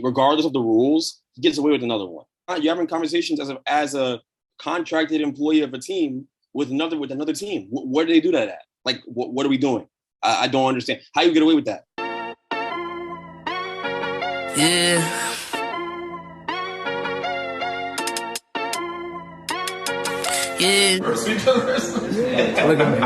regardless of the rules, he gets away with another one. You're having conversations as a contracted employee of a team with another team. Where do they do that at? Like, what are we doing? I don't understand. How you get away with that? Yeah. Yeah. Look at me.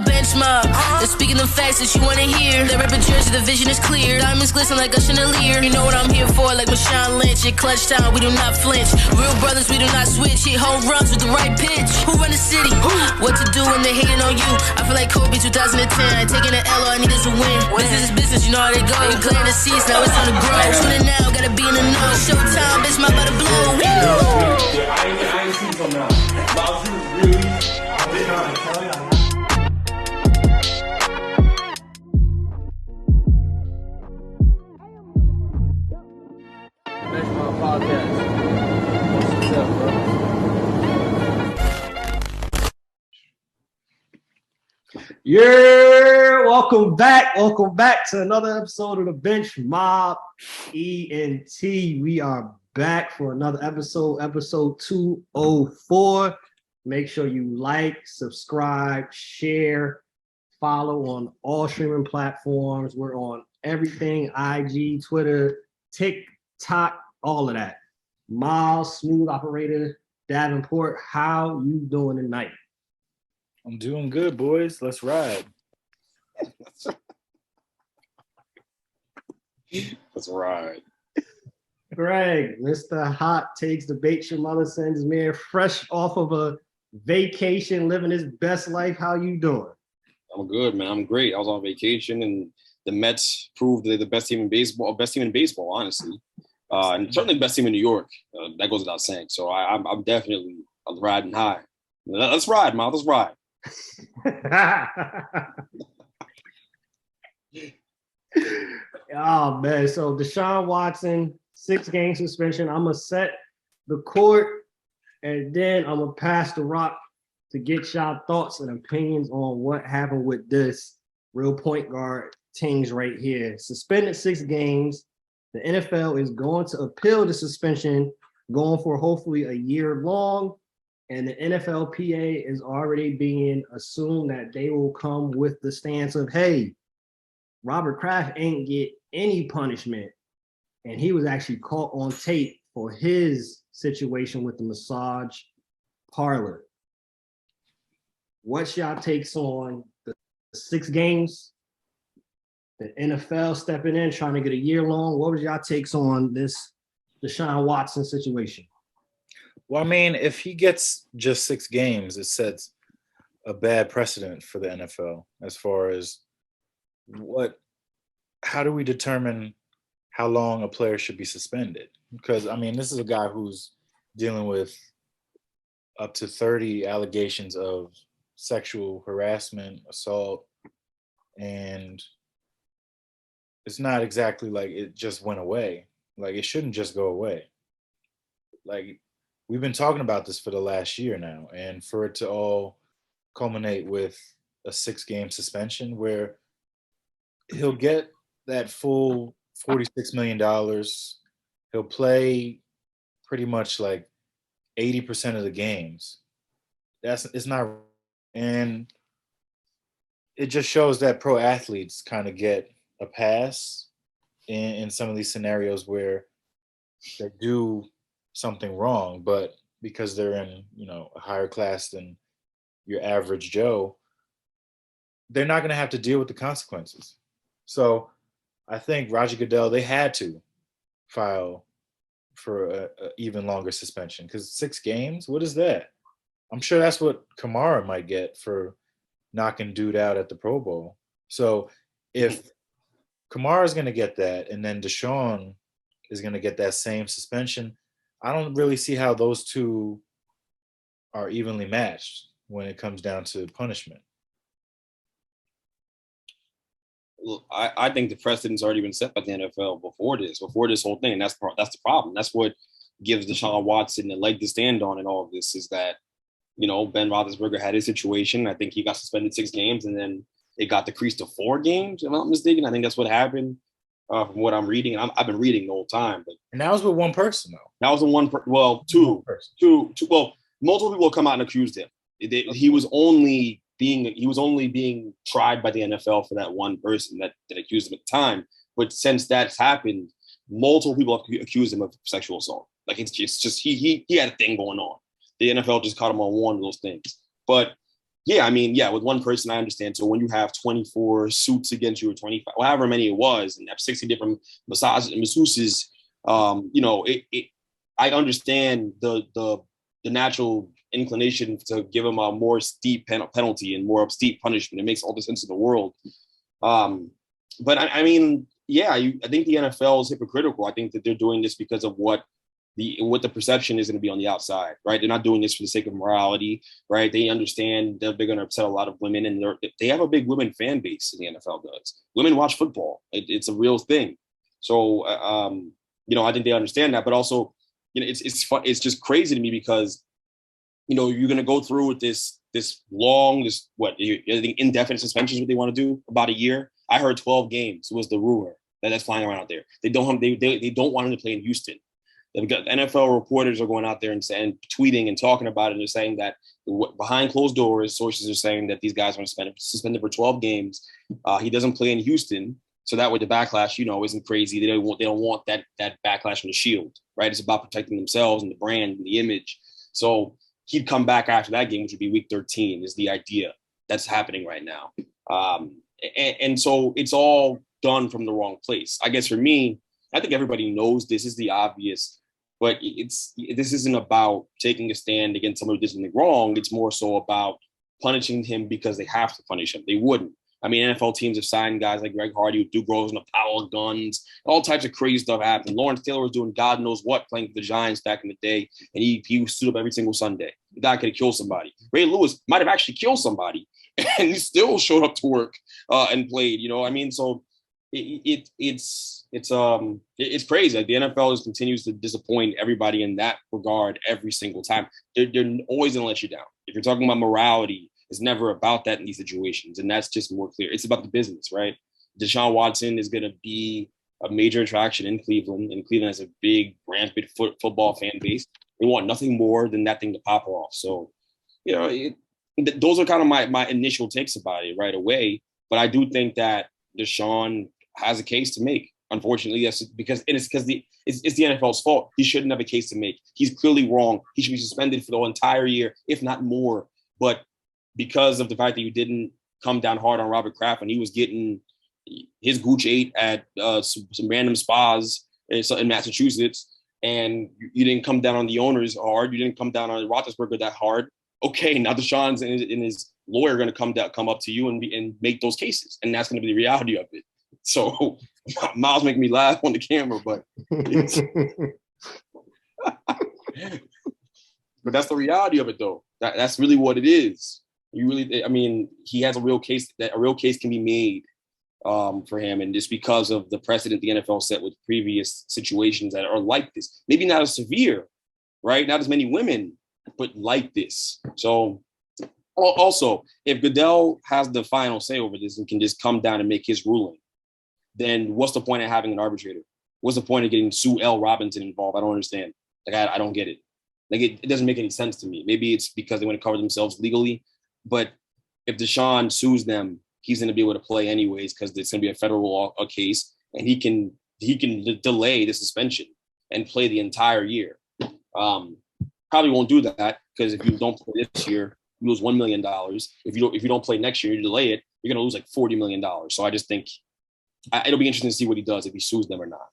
Bench Mob, they're speaking them facts that you wanna hear. They're ripping jersey, the vision is clear. Diamonds glisten like a chandelier. You know what I'm here for, like Deshaun Lynch. In clutch time, we do not flinch. Real brothers, we do not switch. Hit home runs with the right pitch. Who run the city? What to do when they hating on you? I feel like Kobe 2010. I taking an L, all I need is a win. Business is business, you know how they go. They playing the seats, now it's time to grow. Tuning now, gotta be in the know. Showtime, bitch, my about to blow. I ain't seen from now. Miles, you really, I'm trying to tell you. Bench Mob Podcast. What's up, bro? Yeah, welcome back. Welcome back to another episode of the Bench Mob Ent. We are back for another episode 204. Make sure you like, subscribe, share, follow on all streaming platforms. We're on everything: IG, Twitter, TikTok, all of that. Miles, smooth operator, Davenport, how you doing tonight? I'm doing good, boys. Let's ride. Let's ride. Greg, Mr. Hot Takes Debate Your Mother Sends Man, fresh off of a vacation, living his best life. How you doing? I'm good, man. I'm great. I was on vacation, and the Mets proved they're the best team in baseball, honestly. And certainly the best team in New York. That goes without saying. So I'm definitely riding high. Let's ride, man. Let's ride. Oh, man. So Deshaun Watson, 6-game suspension. I'm going to set the court, and then I'm going to pass the rock to get y'all thoughts and opinions on what happened with this real point guard things right here. Suspended 6 games. The NFL is going to appeal the suspension, going for hopefully a year long. And the NFLPA is already being assumed that they will come with the stance of, hey, Robert Kraft ain't get any punishment. And he was actually caught on tape for his situation with the massage parlor. What's y'all takes on the 6 games? The NFL stepping in, trying to get a year long. What was y'all takes on this Deshaun Watson situation? Well, I mean, if he gets just 6 games, it sets a bad precedent for the NFL as far as how do we determine how long a player should be suspended? Because, I mean, this is a guy who's dealing with up to 30 allegations of sexual harassment, assault, and it's not exactly like it just went away. Like, it shouldn't just go away. Like, we've been talking about this for the last year now, and for it to all culminate with a 6-game suspension where he'll get that full $46 million. He'll play pretty much like 80% of the games. It's not, and it just shows that pro athletes kind of get a pass in some of these scenarios where they do something wrong, but because they're in, a higher class than your average Joe, they're not going to have to deal with the consequences. So I think Roger Goodell, they had to file for a even longer suspension, because 6 games, what is that? I'm sure that's what Kamara might get for knocking dude out at the Pro Bowl. So if Kamara is going to get that, and then Deshaun is going to get that same suspension, I don't really see how those two are evenly matched when it comes down to punishment. Look, I think the precedent's already been set by the NFL before this whole thing, and that's the problem. That's what gives Deshaun Watson a leg to stand on in all of this, is that, Ben Roethlisberger had his situation. I think he got suspended 6 games, and then it got decreased to 4 games, if I'm not mistaken. I think that's what happened. from what I'm reading. I've been reading the whole time, but And that was with one person, though. that was the one. Two. Well, multiple people come out and accused him. He was only being tried by the NFL for that one person that accused him at the time. But since that's happened, multiple people have accused him of sexual assault. Like it's just he had a thing going on. The NFL just caught him on one of those things. But yeah, I mean, yeah, with one person, I understand. So when you have 24 suits against you or 25, however many it was, and have 60 different masseuses, I understand the natural inclination to give him a more steep penalty and more steep punishment. It makes all the sense in the world. But I mean, yeah, I think the NFL is hypocritical. I think that they're doing this because of what the perception is going to be on the outside, right? They're not doing this for the sake of morality, right? They understand that they're going to upset a lot of women, and they have a big women fan base. The NFL does. Women watch football. It's a real thing. So, I think they understand that. But also, it's fun. It's just crazy to me because, you're going to go through with this long, I think indefinite suspension is what they want to do, about a year. I heard 12 games was the rumor that's flying around out there. They don't want him to play in Houston. They've got NFL reporters are going out there and saying, tweeting and talking about it. And they're saying that behind closed doors, sources are saying that these guys are suspended for 12 games. He doesn't play in Houston. So that way the backlash, isn't crazy. They don't want that backlash from the Shield, right? It's about protecting themselves and the brand and the image. So he'd come back after that game, which would be week 13 is the idea that's happening right now. And so it's all done from the wrong place. I guess for me, I think everybody knows this is the obvious, but this isn't about taking a stand against someone who did something wrong. It's more so about punishing him because they have to punish him. They wouldn't. I mean, NFL teams have signed guys like Greg Hardy who do grows in the power guns. All types of crazy stuff happened. Lawrence Taylor was doing God knows what playing for the Giants back in the day, and he stood up every single Sunday. The guy could have killed somebody. Ray Lewis might have actually killed somebody, and he still showed up to work and played. I mean, so it's crazy. Like the NFL continues to disappoint everybody in that regard every single time. They're always gonna let you down. If you're talking about morality, it's never about that in these situations, and that's just more clear. It's about the business, right? Deshaun Watson is gonna be a major attraction in Cleveland, and Cleveland has a big, rampant football fan base. They want nothing more than that thing to pop off. So, those are kind of my initial takes about it right away. But I do think that Deshaun has a case to make. Unfortunately, that's because it's the NFL's fault. He shouldn't have a case to make. He's clearly wrong. He should be suspended for the entire year, if not more. But because of the fact that you didn't come down hard on Robert Kraft and he was getting his gooch ate at some random spas in Massachusetts, and you didn't come down on the owners hard, you didn't come down on Roethlisberger that hard. Okay, now Deshaun's and his lawyer are going to come up to you and make those cases, and that's going to be the reality of it. So Miles making me laugh on the camera, but but that's the reality of it, though. That's really what it is. He has a real case. That a real case can be made for him, and just because of the precedent the NFL set with previous situations that are like this, maybe not as severe, right? Not as many women, but like this. So also, if Goodell has the final say over this and can just come down and make his ruling, then what's the point of having an arbitrator? What's the point of getting Sue L. Robinson involved? I don't understand. Like, I don't get it. Like, it doesn't make any sense to me. Maybe it's because they want to cover themselves legally, but if Deshaun sues them, he's going to be able to play anyways because it's going to be a federal case, and he can delay the suspension and play the entire year. Probably won't do that because if you don't play this year, you lose $1 million. If you don't play next year, you delay it, you're going to lose like $40 million. So I just think it'll be interesting to see what he does if he sues them or not.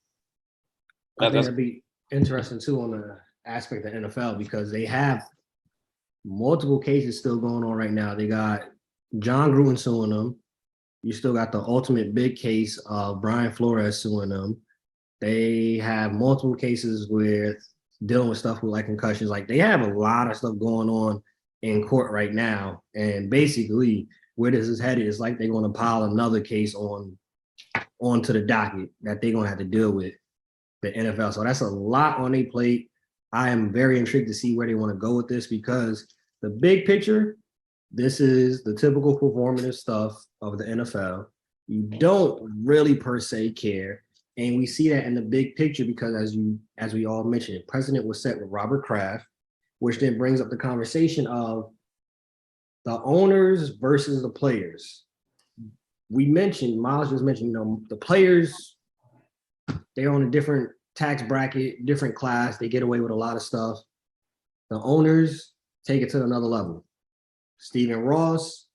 I think that'd be interesting too on the aspect of NFL because they have multiple cases still going on right now. They got John Gruden suing them. You still got the ultimate big case of Brian Flores suing them. They have multiple cases with dealing with stuff with like concussions. Like they have a lot of stuff going on in court right now. And basically where this is headed is like they're going to pile another case onto the docket that they're going to have to deal with the NFL. So that's a lot on their plate. I am very intrigued to see where they want to go with this because the big picture, this is the typical performative stuff of the NFL. You don't really per se care And we see that in the big picture because as we all mentioned, precedent was set with Robert Kraft, which then brings up the conversation of the owners versus the players. Miles just mentioned, the players, they're on a different tax bracket, different class. They get away with a lot of stuff. The owners take it to another level. Stephen Ross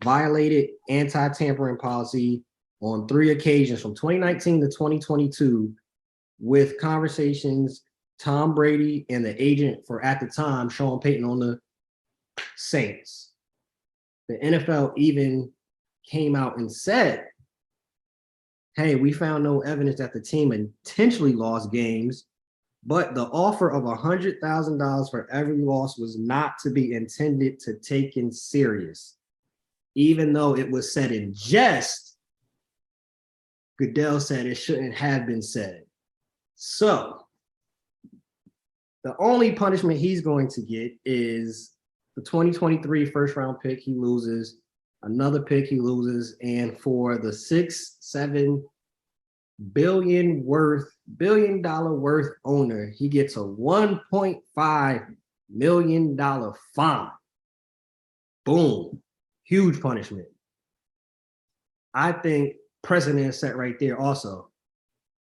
violated anti-tampering policy on 3 occasions from 2019 to 2022 with conversations Tom Brady and the agent for, at the time, Sean Payton on the Saints. The NFL even came out and said, hey, we found no evidence that the team intentionally lost games, but the offer of $100,000 for every loss was not to be intended to taken serious. Even though it was said in jest, Goodell said it shouldn't have been said. So the only punishment he's going to get is the 2023 first round pick he loses, another pick he loses, and for the $6-7 billion worth owner, he gets a $1.5 million fine. Boom. Huge punishment. I think precedent is set right there also.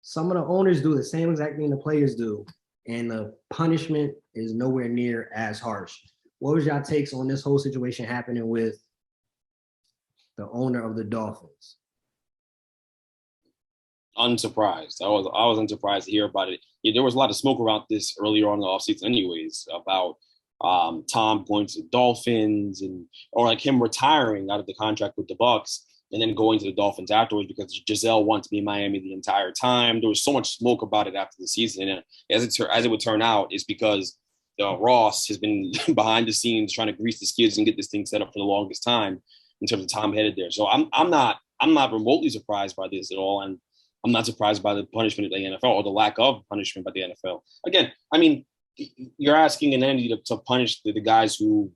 Some of the owners do the same exact thing the players do, and the punishment is nowhere near as harsh. What was y'all takes on this whole situation happening with the owner of the Dolphins? Unsurprised. I was unsurprised to hear about it. Yeah, there was a lot of smoke around this earlier on in the offseason anyways, about Tom going to the Dolphins or like him retiring out of the contract with the Bucs and then going to the Dolphins afterwards because Giselle wanted to be in Miami the entire time. There was so much smoke about it after the season. And as it would turn out, it's because Ross has been behind the scenes trying to grease the skids and get this thing set up for the longest time in terms of Tom headed there. So I'm not remotely surprised by this at all. And I'm not surprised by the punishment of the NFL or the lack of punishment by the NFL. Again, I mean, you're asking an entity to punish the guys who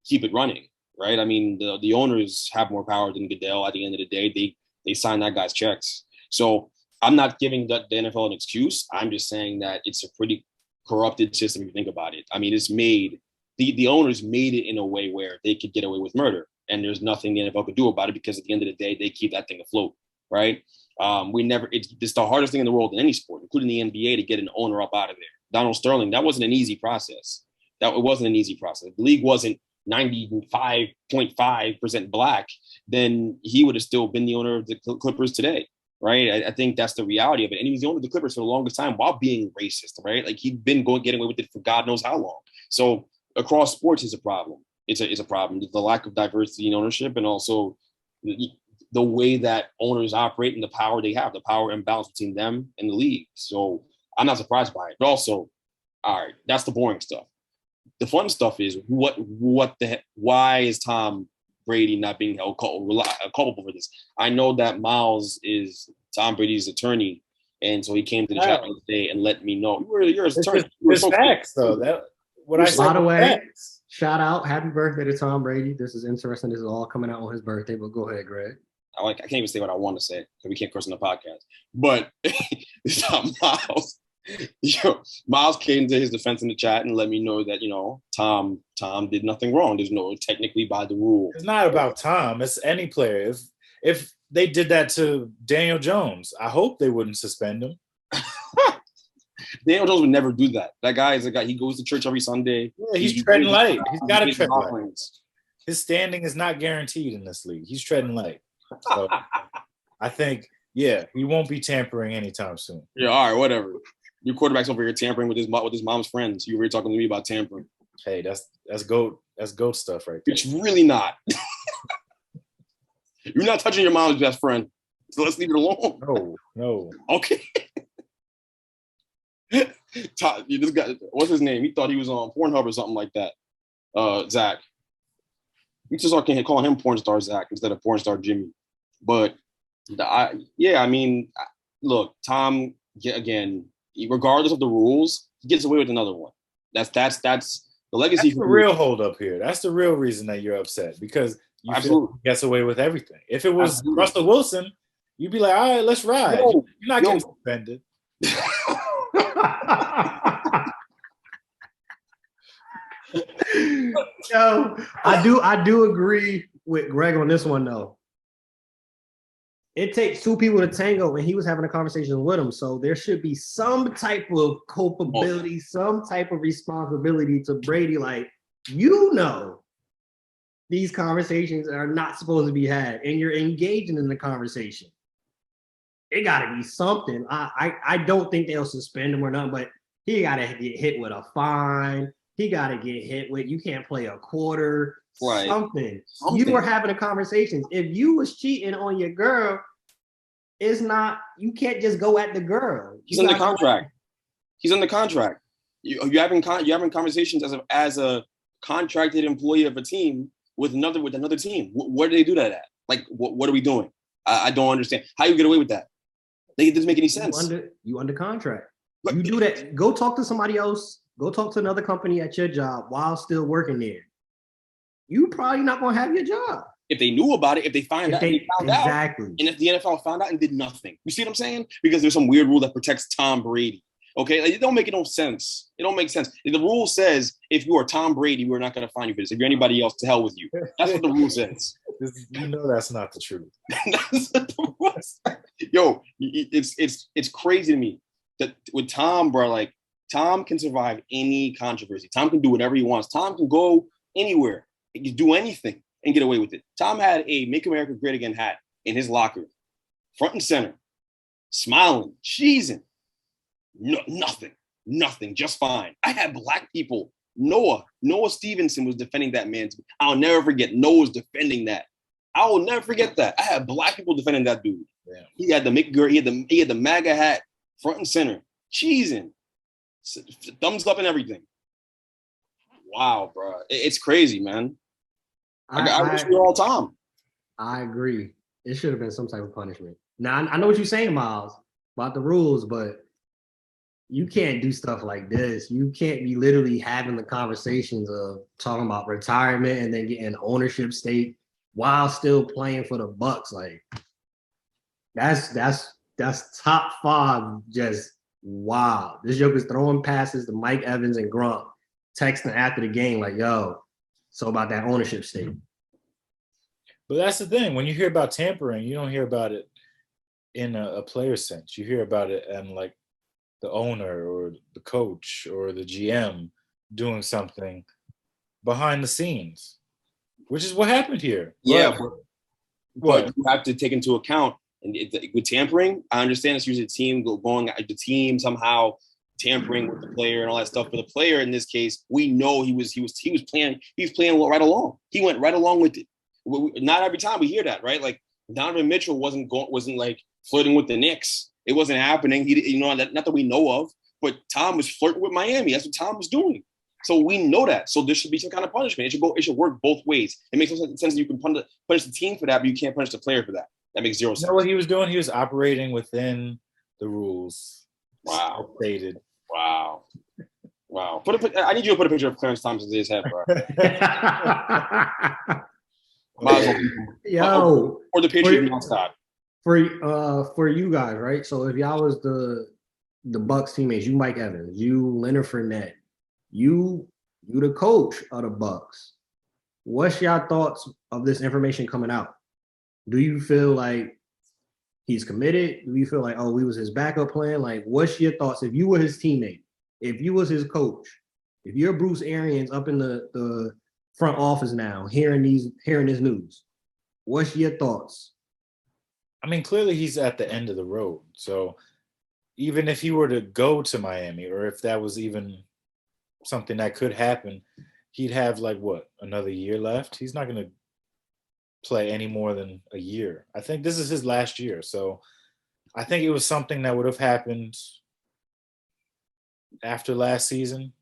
keep it running, right? I mean, the owners have more power than Goodell. At the end of the day, they sign that guy's checks. So I'm not giving the NFL an excuse. I'm just saying that it's a pretty corrupted system if you think about it. I mean, it's made the owners made it in a way where they could get away with murder, and there's nothing the NFL could do about it because at the end of the day, they keep that thing afloat, right? It's the hardest thing in the world in any sport, including the NBA, to get an owner up out of there. Donald Sterling, that wasn't an easy process. It wasn't an easy process. The league wasn't 95.5% black, then he would have still been the owner of the Clippers today, right? I think that's the reality of it. And he was the owner of the Clippers for the longest time while being racist, right? Like he'd been getting away with it for God knows how long. So across sports is a problem. It's a problem. The lack of diversity in ownership, and also the way that owners operate and the power they have, the power imbalance between them and the league. So I'm not surprised by it. But also, all right, that's the boring stuff. The fun stuff is what the heck, why is Tom Brady not being held culpable for this? I know that Miles is Tom Brady's attorney, and so he came to the chat today and let me know. You're his attorney. It's facts, though. By the way, shout out, happy birthday to Tom Brady. This is interesting. This is all coming out on his birthday, but go ahead, Greg. I can't even say what I want to say because we can't curse on the podcast. But it's not Miles. Miles came to his defense in the chat and let me know that Tom did nothing wrong. There's no technically by the rule. It's not about Tom. It's any player. If they did that to Daniel Jones, I hope they wouldn't suspend him. Daniel Jones would never do that. That guy is a guy. He goes to church every Sunday. Yeah, he's treading light. He's got to tread light. His standing is not guaranteed in this league. He's treading light. So I think, he won't be tampering anytime soon. Yeah, all right, whatever. Your quarterback's over here tampering with his mom's friends. You were talking to me about tampering. Hey, that's goat stuff right there. It's really not. You're not touching your mom's best friend. So let's leave it alone. No. Okay. This guy, what's his name? He thought he was on Pornhub or something like that. Zach. We just can't call him porn star Zach instead of porn star Jimmy. But look, Tom, again, regardless of the rules, he gets away with another one. That's the legacy. That's the real hold up here. That's the real reason that you're upset, because you feel he gets away with everything. If it was Russell Wilson, You'd be like, all right, let's ride. Yo, You're not getting suspended. Yo, I do agree with Greg on this one though. It takes two people to tango, and he was having a conversation with him. So there should be some type of culpability, some type of responsibility to Brady. Like, these conversations are not supposed to be had, and you're engaging in the conversation. It got to be something. I don't think they'll suspend him or nothing, but he got to get hit with a fine. He got to get hit with, you can't play a quarter, right. something. You were having a conversation. If you was cheating on your girl, it's not, you can't just go at the girl. He's under contract. He's under contract. You're having conversations as a contracted employee of a team with another team. Where do they do that at? Like, what are we doing? I don't understand. How you get away with that? It doesn't make any sense. You under contract. You do that. Go talk to somebody else. Go talk to another company at your job while still working there. You probably not going to have your job. If they knew about it, if they found out, exactly. And if the NFL found out and did nothing. You see what I'm saying? Because there's some weird rule that protects Tom Brady. Okay? Like, it don't make no sense. It don't make sense. The rule says if you are Tom Brady, we're not going to fine you for this. If you're anybody else, to hell with you. That's what the rule says. You know that's not the truth. Yo, it's crazy to me that with Tom, bro, like, Tom can survive any controversy. Tom can do whatever he wants. Tom can go anywhere. He can do anything and get away with it. Tom had a Make America Great Again hat in his locker, front and center, smiling, cheesing. No, nothing, just fine. I had black people. Noah Stevenson was defending that man. I'll never forget. Noah's defending that. I will never forget that. I had black people defending that dude. Yeah. He had the MAGA hat, front and center, cheesing, thumbs up and everything. Wow, bro, it's crazy, man. I wish we were all Tom. I agree. It should have been some type of punishment. Now I know what you're saying, Miles, about the rules, but you can't do stuff like this. You can't be literally having the conversations of talking about retirement and then getting ownership stake while still playing for the Bucks. Like, that's top five. Just wow. This joke is throwing passes to Mike Evans and Gronk, texting after the game like, "Yo, so about that ownership stake." But that's the thing. When you hear about tampering, you don't hear about it in a player sense. You hear about it in like the owner or the coach or the GM doing something behind the scenes, which is what happened here. Yeah, but you have to take into account, and with tampering, I understand it's usually the team somehow tampering with the player and all that stuff. For the player in this case, we know he was playing right along. He went right along with it. Not every time we hear that, right? Like, Donovan Mitchell wasn't like flirting with the Knicks. It wasn't happening. Not that we know of, but Tom was flirting with Miami. That's what Tom was doing. So we know that. So there should be some kind of punishment. It should work both ways. It makes no sense that you can punish the team for that, but you can't punish the player for that. That makes zero sense. You know what he was doing? He was operating within the rules. Wow. Stated. Wow. I need you to put a picture of Clarence Thompson's head, bro. Yo, or the Patriots mascot. For you guys, right? So if y'all was the Bucks teammates, you Mike Evans, you Leonard Fournette, you the coach of the Bucks. What's your thoughts of this information coming out? Do you feel like he's committed? Do you feel like, we was his backup plan? Like, what's your thoughts if you were his teammate, if you was his coach, if you're Bruce Arians up in the front office now, hearing this news? What's your thoughts? I mean, clearly he's at the end of the road. So even if he were to go to Miami, or if that was even something that could happen, he'd have another year left. He's not going to play any more than a year. I think this is his last year. So I think it was something that would have happened after last season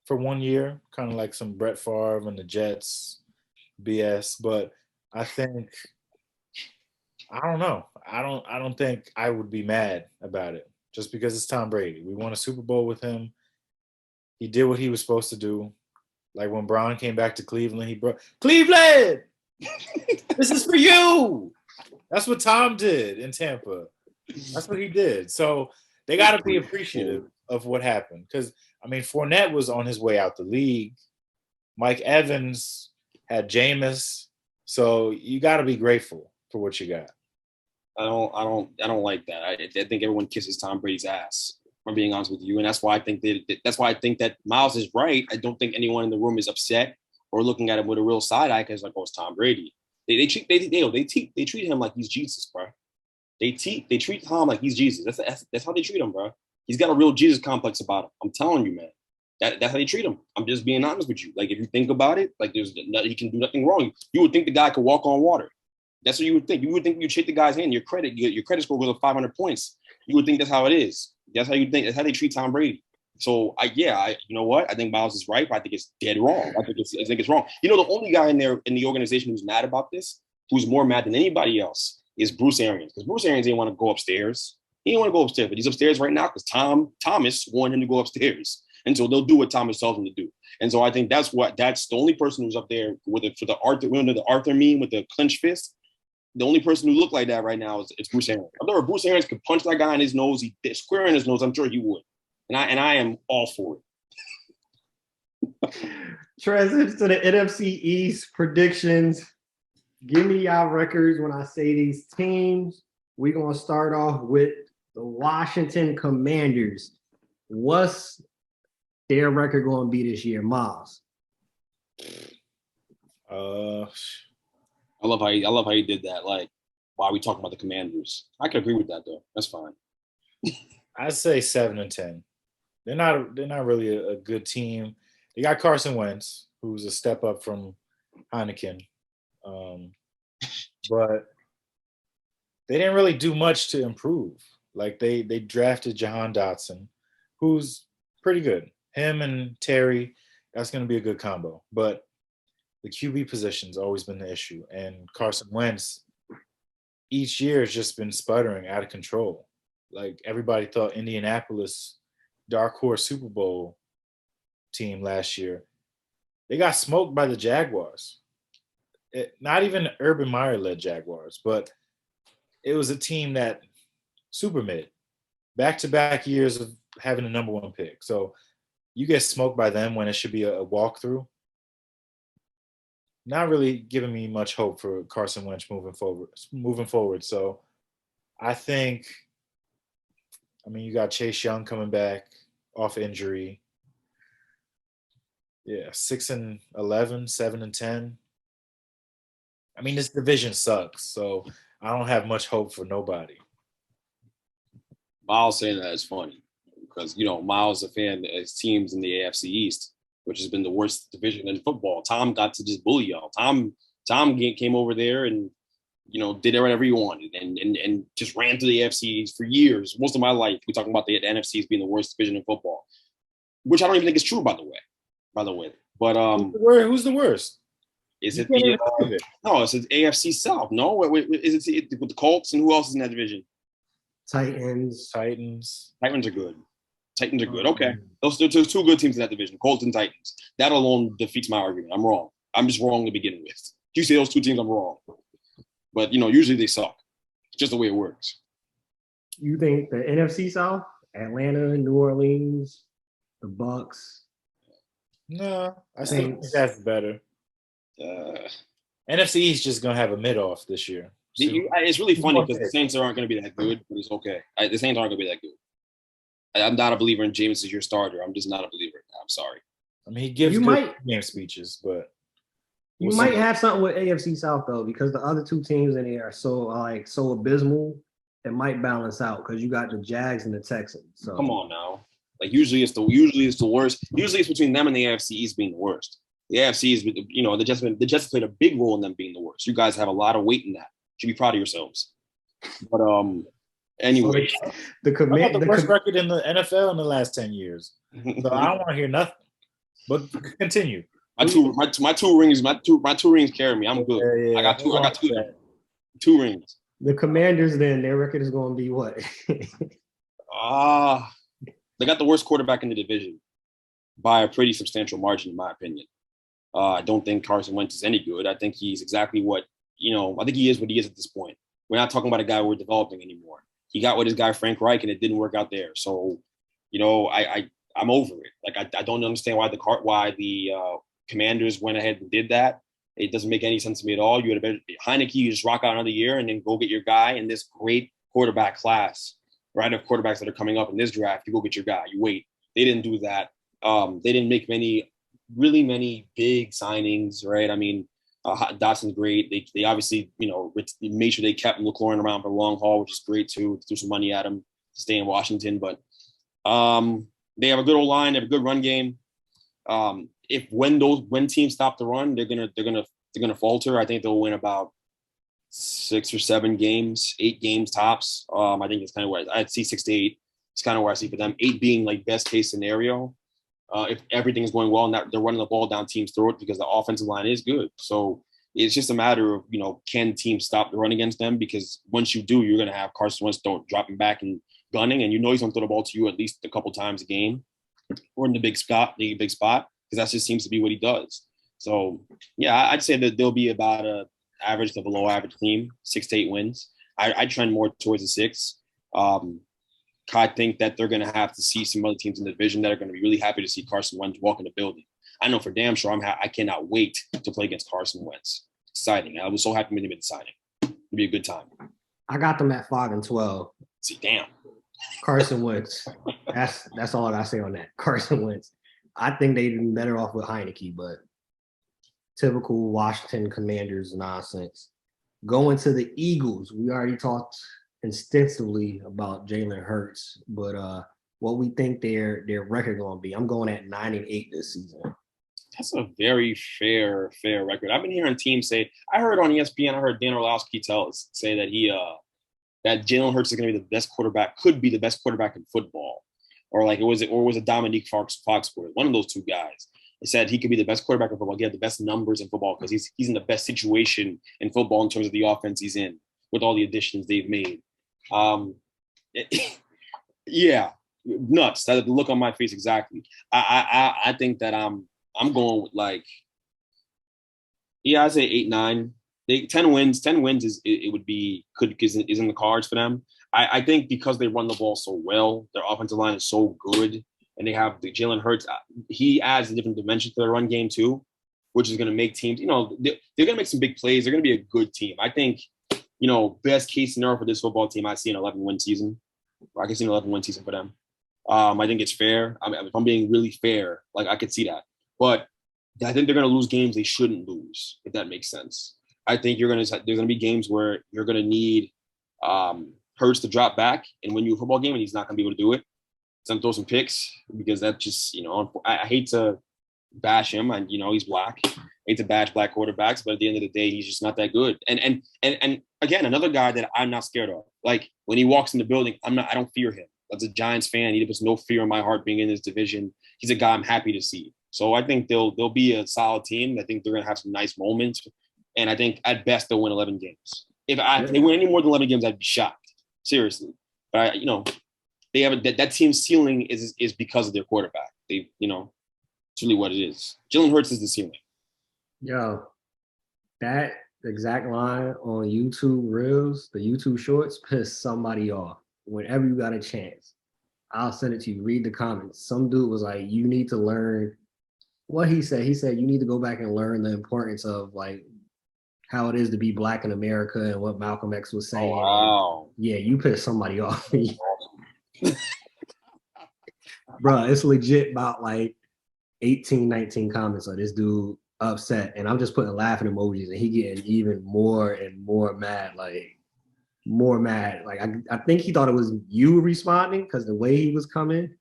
for 1 year, kind of like some Brett Favre and the Jets BS. But I think, I don't know. I don't think I would be mad about it just because it's Tom Brady. We won a Super Bowl with him. He did what he was supposed to do. Like when Braun came back to Cleveland, he brought Cleveland. This is for you. That's what Tom did in Tampa. That's what he did. So they got to be appreciative of what happened. Because, I mean, Fournette was on his way out the league. Mike Evans had Jameis. So you got to be grateful for what you got. I don't like that. I think everyone kisses Tom Brady's ass. I'm being honest with you, and that's why I think that Miles is right. I don't think anyone in the room is upset or looking at him with a real side eye because like, oh, it's Tom Brady. They treat him like he's Jesus, bro. They treat Tom like he's Jesus. That's how they treat him, bro. He's got a real Jesus complex about him. I'm telling you, man. That's how they treat him. I'm just being honest with you. Like if you think about it, like he can do nothing wrong. You would think the guy could walk on water. That's what you would think. You would think you shake the guy's hand. Your credit score goes up 500 points. You would think that's how it is. That's how you think. That's how they treat Tom Brady. So you know what? I think Miles is right, but I think it's dead wrong. I think it's wrong. You know, the only guy in there in the organization who's mad about this, who's more mad than anybody else, is Bruce Arians. Because Bruce Arians didn't want to go upstairs. He didn't want to go upstairs, but he's upstairs right now because Thomas wanted him to go upstairs. And so they'll do what Thomas tells them to do. And so I think that's the only person who's up there for the Arthur meme with the clenched fist. The only person who looked like that right now is Bruce Arians. I thought if Bruce Arians could punch that guy in his nose, square in his nose, I'm sure he would. And I am all for it. Transition to the NFC East predictions. Give me y'all records when I say these teams. We're going to start off with the Washington Commanders. What's their record going to be this year, Miles? I love how you did that. Like, why are we talking about the Commanders? I can agree with that though. That's fine. I'd say 7-10. They're not really a good team. They got Carson Wentz, who's a step up from Heineken, but they didn't really do much to improve. Like they drafted Jahan Dotson, who's pretty good. Him and Terry, that's going to be a good combo. But the QB position's always been the issue. And Carson Wentz, each year has just been sputtering, out of control. Like everybody thought Indianapolis, dark horse Super Bowl team last year, they got smoked by the Jaguars. Not even Urban Meyer-led Jaguars, but it was a team that super mid, back-to-back years of having a number one pick. So you get smoked by them when it should be a walkthrough. Not really giving me much hope for Carson Wentz moving forward. So I think, you got Chase Young coming back off injury. Yeah, 6-11, 7-10. This division sucks, so I don't have much hope for nobody. Miles saying that is funny because, Miles is a fan of his teams in the AFC East, which has been the worst division in football. Tom got to just bully y'all. Tom came over there and, did whatever he wanted and just ran through the AFC for years. Most of my life, we're talking about the NFC as being the worst division in football, which I don't even think is true, by the way. But who's the worst? Is it no? It's the AFC South. No, is it with the Colts and who else is in that division? Titans. Titans are good. Okay, those are two good teams in that division, Colts and Titans. That alone defeats my argument. I'm wrong. I'm just wrong to begin with. If you say those two teams, I'm wrong. But usually they suck. It's just the way it works. You think the NFC South, Atlanta, New Orleans, the Bucks? No, I think that's better. NFC East just gonna have a mid-off this year. So it's really funny because the Saints aren't going to be that good, but it's okay. The Saints aren't going to be that good. I'm not a believer in Jameis as your starter. I'm just not a believer. I'm sorry. He gives good game speeches, but you might have something with AFC South though, because the other two teams in there are so abysmal. It might balance out because you got the Jags and the Texans. So come on now. Like usually it's the worst. Usually it's between them and the AFC East being the worst. The AFC is, the Jets played a big role in them being the worst. You guys have a lot of weight in that. You should be proud of yourselves. But anyway, the worst record in the NFL in the last 10 years. So I don't want to hear nothing. But continue. My two rings carry me. I'm good. Yeah. I got two rings. The Commanders, then their record is going to be what? They got the worst quarterback in the division by a pretty substantial margin, in my opinion. I don't think Carson Wentz is any good. I think he's exactly what I think he is what he is at this point. We're not talking about a guy we're developing anymore. He got with his guy Frank Reich, and it didn't work out there. So, I'm over it. Like I don't understand why the Commanders went ahead and did that. It doesn't make any sense to me at all. You had a better Heineke, you just rock out another year and then go get your guy in this great quarterback class, right? Of quarterbacks that are coming up in this draft, you go get your guy. You wait. They didn't do that. They didn't make many big signings, right? I mean, Dotson's great. They obviously, made sure they kept McLaurin around for the long haul, which is great too. Threw some money at him to stay in Washington, but they have a good old line. They have a good run game. When teams stop the run, they're gonna falter. I think they'll win about 6 or 7 games, 8 games tops. I think it's kind of where I'd see 6 to 8. It's kind of where I see for them. 8 being like best case scenario. If everything's going well and they're running the ball down teams' throat because the offensive line is good. So it's just a matter of, can teams stop the run against them? Because once you do, you're going to have Carson Wentz dropping back and gunning, and he's going to throw the ball to you at least a couple times a game or in the big spot, because that just seems to be what he does. So, yeah, I'd say that they'll be about a average to below average team, 6 to 8 wins. I trend more towards a 6. I think that they're going to have to see some other teams in the division that are going to be really happy to see Carson Wentz walk in the building. I know for damn sure I cannot wait to play against Carson Wentz. Exciting. I was so happy when they made the signing. It'll be a good time. I got them at 5-12. See, damn. Carson Wentz. That's all I got to say on that. Carson Wentz. I think they'd been better off with Heineke, but typical Washington Commanders nonsense. Going to the Eagles, we already talked extensively about Jalen Hurts, but what we think their record going to be. I'm going at 9-8 this season. That's a very fair record. I've been hearing teams say. I heard on ESPN. I heard Dan Orlovsky say that that Jalen Hurts is going to be the best quarterback. Could be the best quarterback in football, or was it Dominique Foxworth? One of those two guys. He said he could be the best quarterback in football. He had the best numbers in football because he's in the best situation in football in terms of the offense he's in with all the additions they've made. Yeah, nuts. That the look on my face exactly. I think that I'm going with I'd say 8-9. 10 wins. 10 wins is in the cards for them. I think because they run the ball so well, their offensive line is so good, and they have the Jalen Hurts. He adds a different dimension to their run game too, which is going to make teams. They're going to make some big plays. They're going to be a good team. I think. Best case scenario for this football team, I see an 11-win season. I can see an 11-win season for them. I think it's fair. I mean, if I'm being really fair, I could see that. But I think they're going to lose games they shouldn't lose, if that makes sense. I think there's going to be games where you're going to need Hurts to drop back and win you a football game, and he's not going to be able to do it. He's going to throw some picks because that just, I hate to bash him. And, he's black. I hate to bash black quarterbacks, but at the end of the day, he's just not that good. And again, another guy that I'm not scared of. Like when he walks in the building, I don't fear him. As a Giants fan, he puts no fear in my heart being in this division. He's a guy I'm happy to see. So I think they'll be a solid team. I think they're gonna have some nice moments, and I think at best they'll win 11 games. If they win any more than 11 games, I'd be shocked. Seriously, but they have that team's ceiling is because of their quarterback. It's really what it is. Jalen Hurts is the ceiling. Yo, that exact line on YouTube Reels, the YouTube Shorts, pissed somebody off. Whenever you got a chance, I'll send it to you. Read the comments. Some dude was like, you need to learn what he said. He said, you need to go back and learn the importance of how it is to be black in America and what Malcolm X was saying. Oh, wow. Yeah, you pissed somebody off. Bro, it's legit about 18, 19 comments on this dude upset, and I'm just putting laughing emojis, and he getting even more and more mad, more mad. I think he thought it was you responding because the way he was coming.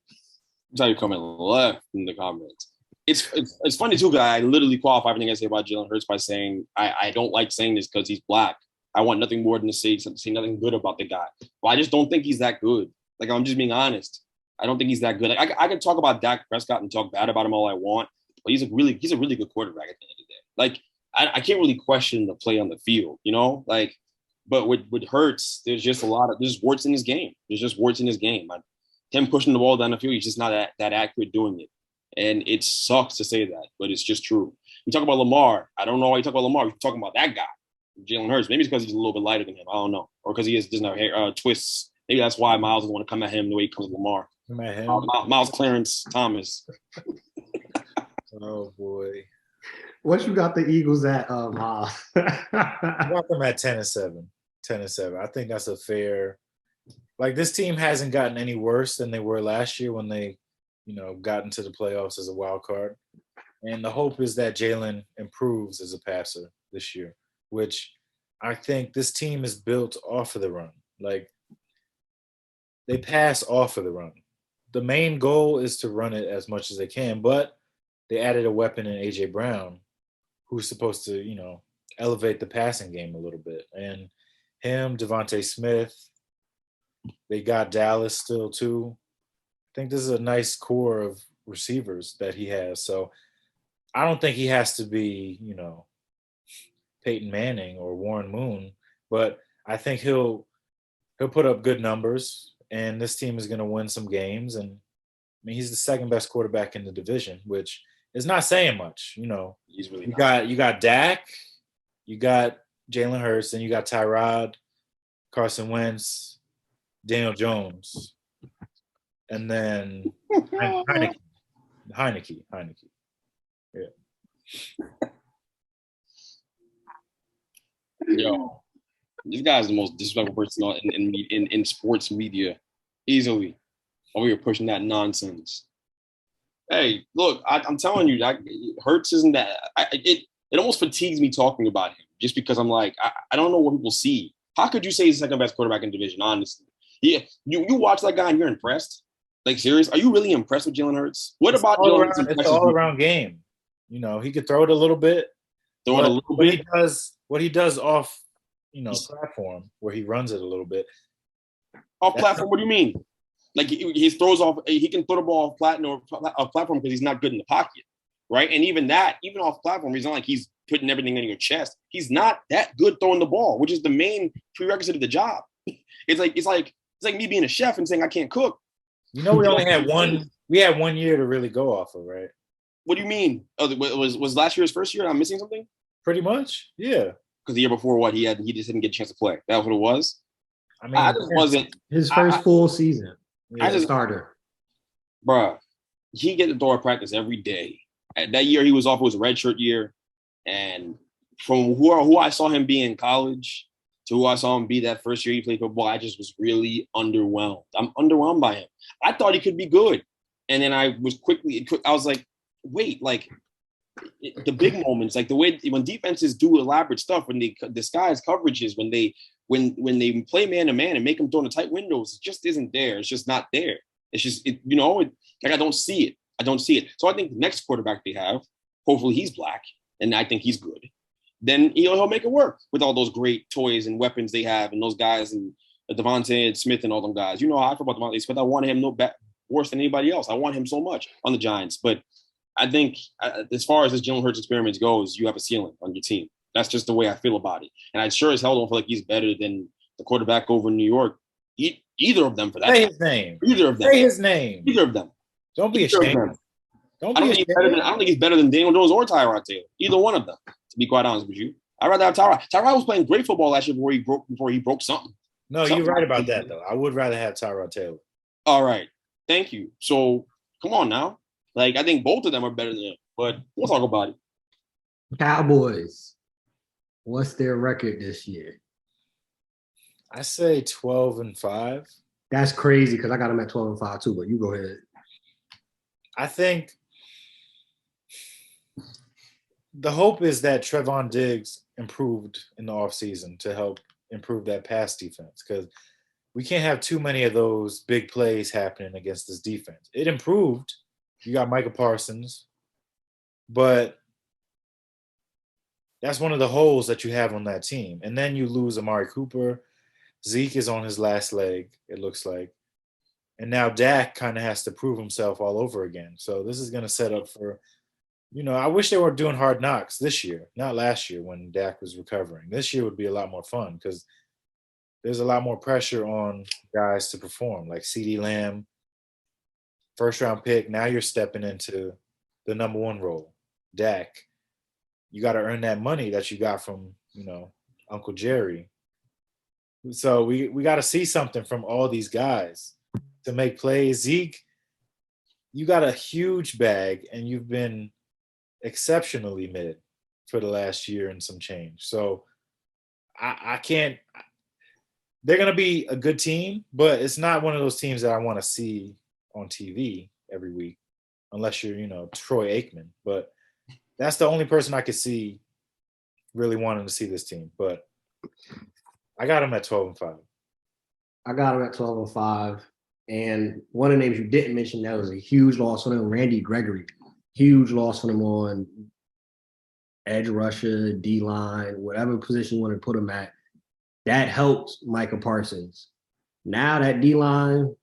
That's how you coming left in the comments. It's funny too, guy. I literally qualify everything I say about Jalen Hurts by saying I don't like saying this because he's black. I want nothing more than to say nothing good about the guy. But I just don't think he's that good. I'm just being honest. I don't think he's that good. I can talk about Dak Prescott and talk bad about him all I want, but he's a really good quarterback at the end of the day. I can't really question the play on the field, but with Hurts, there's warts in his game. There's just warts in his game. Him pushing the ball down the field, he's just not that accurate doing it. And it sucks to say that, but it's just true. We talk about Lamar. I don't know why you talk about Lamar. You're talking about that guy. Jalen Hurts. Maybe it's because he's a little bit lighter than him. I don't know, or because he doesn't have hair twists. Maybe that's why Miles doesn't want to come at him the way he comes at Lamar. Miles Clarence Thomas. Oh boy. What you got the Eagles at, Miles? I got them at 10-7. 10-7. I think that's a fair. Like, this team hasn't gotten any worse than they were last year when they, got into the playoffs as a wild card. And the hope is that Jalen improves as a passer this year, which I think this team is built off of the run. Like, they pass off of the run. The main goal is to run it as much as they can, but they added a weapon in A.J. Brown, who's supposed to, elevate the passing game a little bit. And him, Devontae Smith, they got Dallas still too. I think this is a nice core of receivers that he has. So I don't think he has to be, Peyton Manning or Warren Moon, but I think he'll put up good numbers, and this team is going to win some games. And I mean, he's the second best quarterback in the division, which is not saying much. He's really you got Dak, you got Jalen Hurts, and you got Tyrod, Carson Wentz, Daniel Jones, and then Heineke. Yeah. Yo, this guy's the most disrespectful person in sports media, easily. Over here pushing that nonsense. Hey, look, I'm telling you, Hurts isn't that. It almost fatigues me talking about him just because I'm like, I don't know what people see. How could you say he's the second best quarterback in the division? Honestly, you watch that guy and you're impressed. Like, serious? Are you really impressed with Jalen Hurts? What about Jalen Hurts? It's an all-around game. He could throw it a little bit. What he does off, platform, where he runs it a little bit. Off platform? What do you mean? Like, he throws off. He can throw the ball off platform because he's not good in the pocket, right? And even off platform, he's not like he's putting everything in your chest. He's not that good throwing the ball, which is the main prerequisite of the job. It's like me being a chef and saying I can't cook. We only had one. We had 1 year to really go off of, right? What do you mean? Oh, was last year's first year? I'm missing something. Pretty much, yeah. Because the year before, he just didn't get a chance to play. That was what it was. I mean, I just wasn't his first full season. As a starter, bruh. He get the door of practice every day. That year he was off. It was a redshirt year, and from who I saw him be in college to who I saw him be that first year he played football, I just was really underwhelmed. I'm underwhelmed by him. I thought he could be good, and then I was like, wait, like the big moments, like the way when defenses do elaborate stuff, when they disguise coverages, when they play man to man and make them throw in the tight windows, it just isn't there. It's just not there. It's just like I don't see it. I don't see it. So I think the next quarterback they have, hopefully he's black, and I think he's good. Then he'll make it work with all those great toys and weapons they have, and those guys and Devontae and Smith and all them guys. You know how I feel about Devontae Smith. I want him worse than anybody else. I want him so much on the Giants, but I think as far as this Jalen Hurts experiment goes, you have a ceiling on your team. That's just the way I feel about it. And I sure as hell don't feel like he's better than the quarterback over in New York. Either of them, for that. Say his name. Either of them. Say his name. Either of them. Don't be ashamed. I don't think he's better than Daniel Jones or Tyrod Taylor. Either one of them, to be quite honest with you. I'd rather have Tyrod. Tyrod was playing great football last year before he broke something. No, you're right about that, though. I would rather have Tyrod Taylor. All right. Thank you. So, come on now. Like, I think both of them are better than him, but we'll talk about it. Cowboys. What's their record this year? I say 12-5. That's crazy because I got them at 12-5 too, but you go ahead. I think the hope is that Trevon Diggs improved in the offseason to help improve that pass defense, because we can't have too many of those big plays happening against this defense. It improved. You got Micah Parsons, but that's one of the holes that you have on that team. And then you lose Amari Cooper. Zeke is on his last leg, it looks like. And now Dak kind of has to prove himself all over again. So this is going to set up for, I wish they were doing hard knocks this year, not last year when Dak was recovering. This year would be a lot more fun because there's a lot more pressure on guys to perform, like CeeDee Lamb, first-round pick. Now you're stepping into the number one role. Dak, you got to earn that money that you got from, Uncle Jerry. So we got to see something from all these guys to make plays. Zeke, you got a huge bag, and you've been exceptionally mid for the last year and some change. So I can't. They're going to be a good team, but it's not one of those teams that I want to see on TV every week, unless you're, Troy Aikman. But that's the only person I could see really wanting to see this team. But I got them at 12-5. I got them at 12-5. And one of the names you didn't mention that was a huge loss for them, Randy Gregory. Huge loss for them on edge rusher, D-line, whatever position you want to put him at. That helped Micah Parsons. Now that D-line,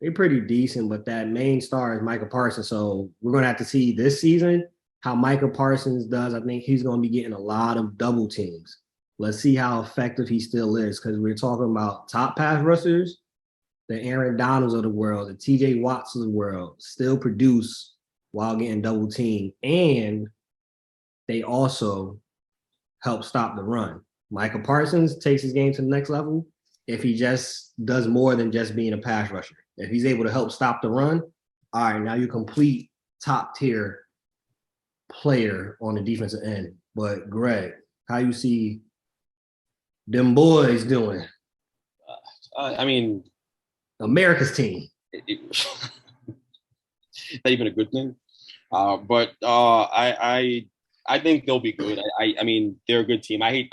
they're pretty decent, but that main star is Micah Parsons. So we're going to have to see this season how Micah Parsons does. I think he's going to be getting a lot of double teams. Let's see how effective he still is, because we're talking about top pass rushers, the Aaron Donalds of the world, the TJ Watts of the world, still produce while getting double teamed. And they also help stop the run. Micah Parsons takes his game to the next level if he just does more than just being a pass rusher. If he's able to help stop the run, all right, now you complete top-tier player on the defensive end. But, Greg, how you see them boys doing? America's team. Not even a good thing. But I think they'll be good. I mean, they're a good team. I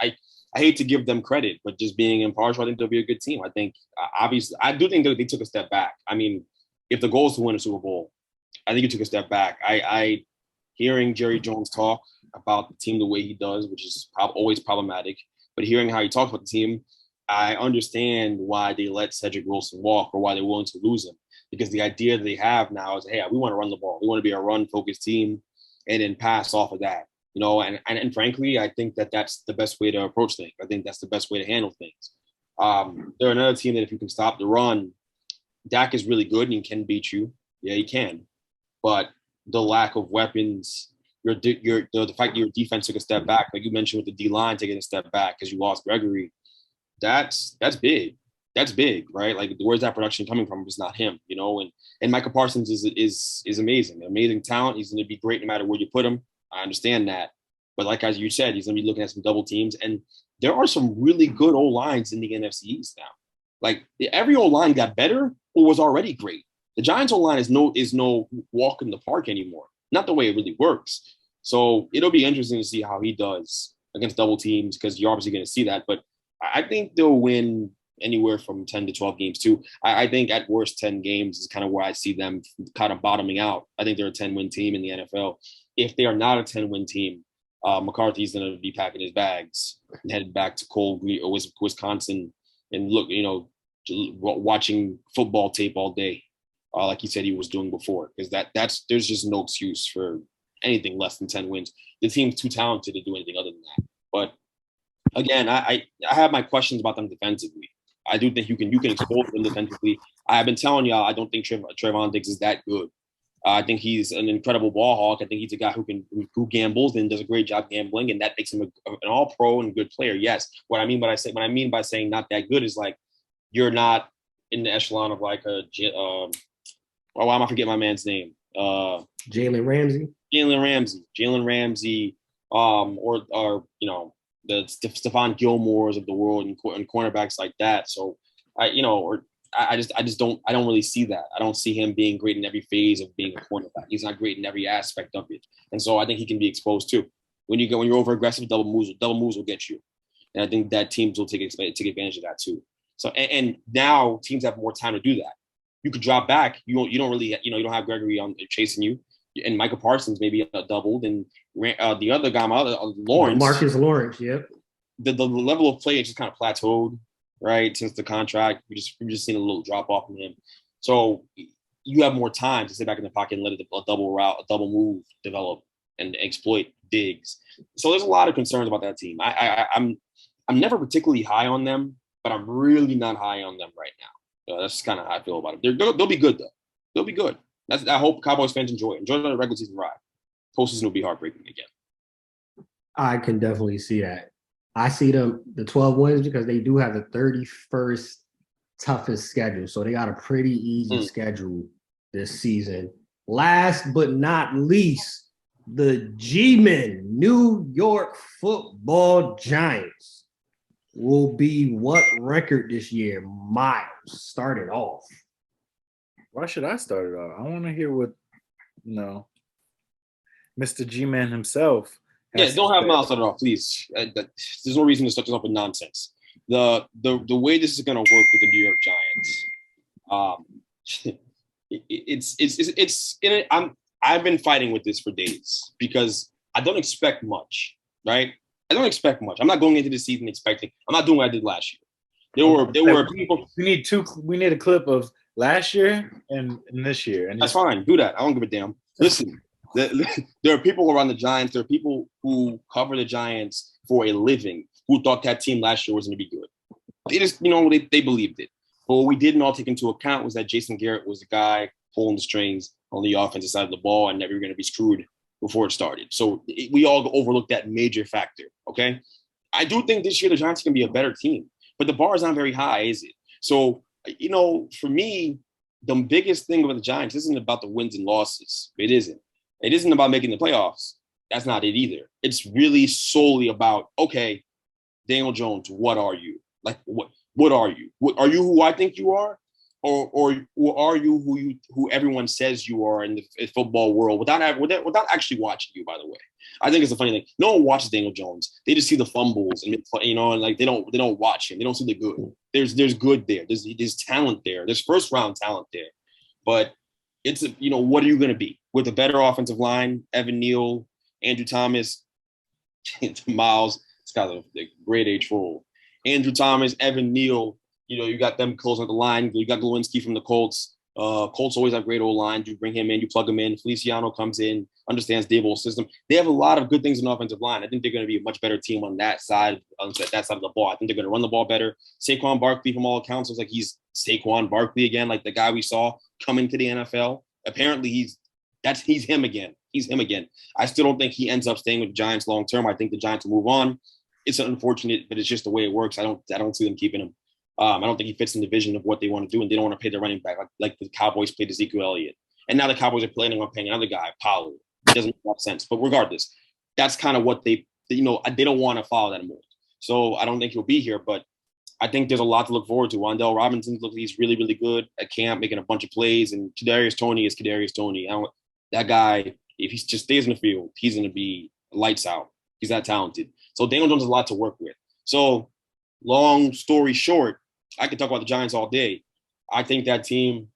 hate to give them credit, but just being impartial, I think they'll be a good team. I think, obviously, I do think that they took a step back. I mean, if the goal is to win a Super Bowl, I think he took a step back. Hearing Jerry Jones talk about the team the way he does, which is always problematic, but hearing how he talks about the team, I understand why they let Cedric Wilson walk or why they're willing to lose him. Because the idea that they have now is, hey, we want to run the ball. We want to be a run-focused team and then pass off of that. And frankly, I think that that's the best way to approach things. I think that's the best way to handle things. They're another team that if you can stop the run, Dak is really good and he can beat you. Yeah, he can. But the lack of weapons, the fact your defense took a step back, like you mentioned with the D-line taking a step back because you lost Gregory, that's big. That's big, right? Like, where's that production coming from? It's not him, And Micah Parsons is amazing, amazing talent. He's going to be great no matter where you put him. I understand that. But like as you said, he's going to be looking at some double teams. And there are some really good O-lines in the NFC East now. Like, every O-line got better or was already great. The Giants O-line is no walk in the park anymore. Not the way it really works. So it'll be interesting to see how he does against double teams, because you're obviously going to see that. But I think they'll win anywhere from 10 to 12 games too. I think at worst 10 games is kind of where I see them kind of bottoming out. I think they're a 10-win team in the NFL. If they are not a 10-win team, McCarthy's going to be packing his bags and headed back to cold Wisconsin and watching football tape all day, like he said he was doing before. Because there's just no excuse for anything less than 10 wins. The team's too talented to do anything other than that. But again, I have my questions about them defensively. I do think you can expose them defensively. I've been telling y'all I don't think Trayvon Diggs is that good. I think he's an incredible ball hawk. I think he's a guy who gambles and does a great job gambling, and that makes him an all-pro and good player. Yes. What I mean by saying not that good is, like, you're not in the echelon of like why am I forgetting my man's name? Jalen Ramsey. Jalen Ramsey, or the Stephon Gilmores of the world and cornerbacks like that. So I don't really see that. I don't see him being great in every phase of being a cornerback. He's not great in every aspect of it. And so I think he can be exposed too. When you're over aggressive, double moves will get you. And I think that teams will take advantage of that too. So, and now teams have more time to do that. You could drop back. You don't really, you don't have Gregory chasing you. And Micah Parsons maybe doubled, and the other guy, Lawrence. Marcus Lawrence, yep. The level of play just kind of plateaued, right, since the contract. We've just seen a little drop off from him. So you have more time to sit back in the pocket and let a double move develop and exploit Diggs. So there's a lot of concerns about that team. I'm never particularly high on them, but I'm really not high on them right now. That's kind of how I feel about them. They'll be good though. They'll be good. I hope Cowboys fans enjoy the regular season ride. Postseason will be heartbreaking again. I can definitely see that. I see them the 12 wins because they do have the 31st toughest schedule. So they got a pretty easy schedule this season. Last but not least, the G-Men, New York Football Giants, will be what record this year? Miles, start it off. Why should I start it off? I want to hear what, Mr. G-Man himself. Yeah, don't have Miles start it off, please. There's no reason to start this off with nonsense. The way this is going to work with the New York Giants, I've been fighting with this for days because I don't expect much, right? I don't expect much. I'm not going into the season expecting. I'm not doing what I did last year. There were people. We need a clip of last year and this year. And that's fine. Do that. I don't give a damn. Listen, there are people around the Giants. There are people who cover the Giants for a living who thought that team last year was going to be good. They just, they believed it. But what we didn't all take into account was that Jason Garrett was the guy pulling the strings on the offensive side of the ball, and that we were going to be screwed before it started. So we all overlooked that major factor, okay? I do think this year the Giants can be a better team, but the bar is not very high, is it? So, for me, the biggest thing about the Giants isn't about the wins and losses. It isn't. It isn't about making the playoffs. That's not it either. It's really solely about, okay, Daniel Jones, what are you? Like, what are you? Are you who I think you are? Or are you who everyone says you are in the football world without actually watching you, by the way? I think it's a funny thing. No one watches Daniel Jones. They just see the fumbles and like they don't watch him. They don't see the good. There's good there. There's talent there. There's first round talent there. But it's what are you going to be with a better offensive line? Evan Neal, Andrew Thomas, Miles. It's got a great age role. Andrew Thomas, Evan Neal. You got them closing up the line. You got Glowinski from the Colts. Colts always have great old line. You bring him in, you plug him in. Feliciano comes in, understands Daboll's system. They have a lot of good things in the offensive line. I think they're going to be a much better team on that side of the ball. I think they're going to run the ball better. Saquon Barkley, from all accounts, looks like he's Saquon Barkley again, like the guy we saw coming to the NFL. Apparently, he's him again. He's him again. I still don't think he ends up staying with the Giants long term. I think the Giants will move on. It's unfortunate, but it's just the way it works. I don't see them keeping him. I don't think he fits in the vision of what they want to do, and they don't want to pay their running back like the Cowboys paid Ezekiel Elliott. And now the Cowboys are planning on paying another guy, Pollard. It doesn't make sense. But regardless, that's kind of what they don't want to follow that mold. So I don't think he'll be here, but I think there's a lot to look forward to. Wan'Dale Robinson looks like he's really, really good at camp, making a bunch of plays, and Kadarius Toney is Kadarius Toney. That guy, if he just stays in the field, he's going to be lights out. He's that talented. So Daniel Jones has a lot to work with. So long story short, I could talk about the Giants all day. I think that team,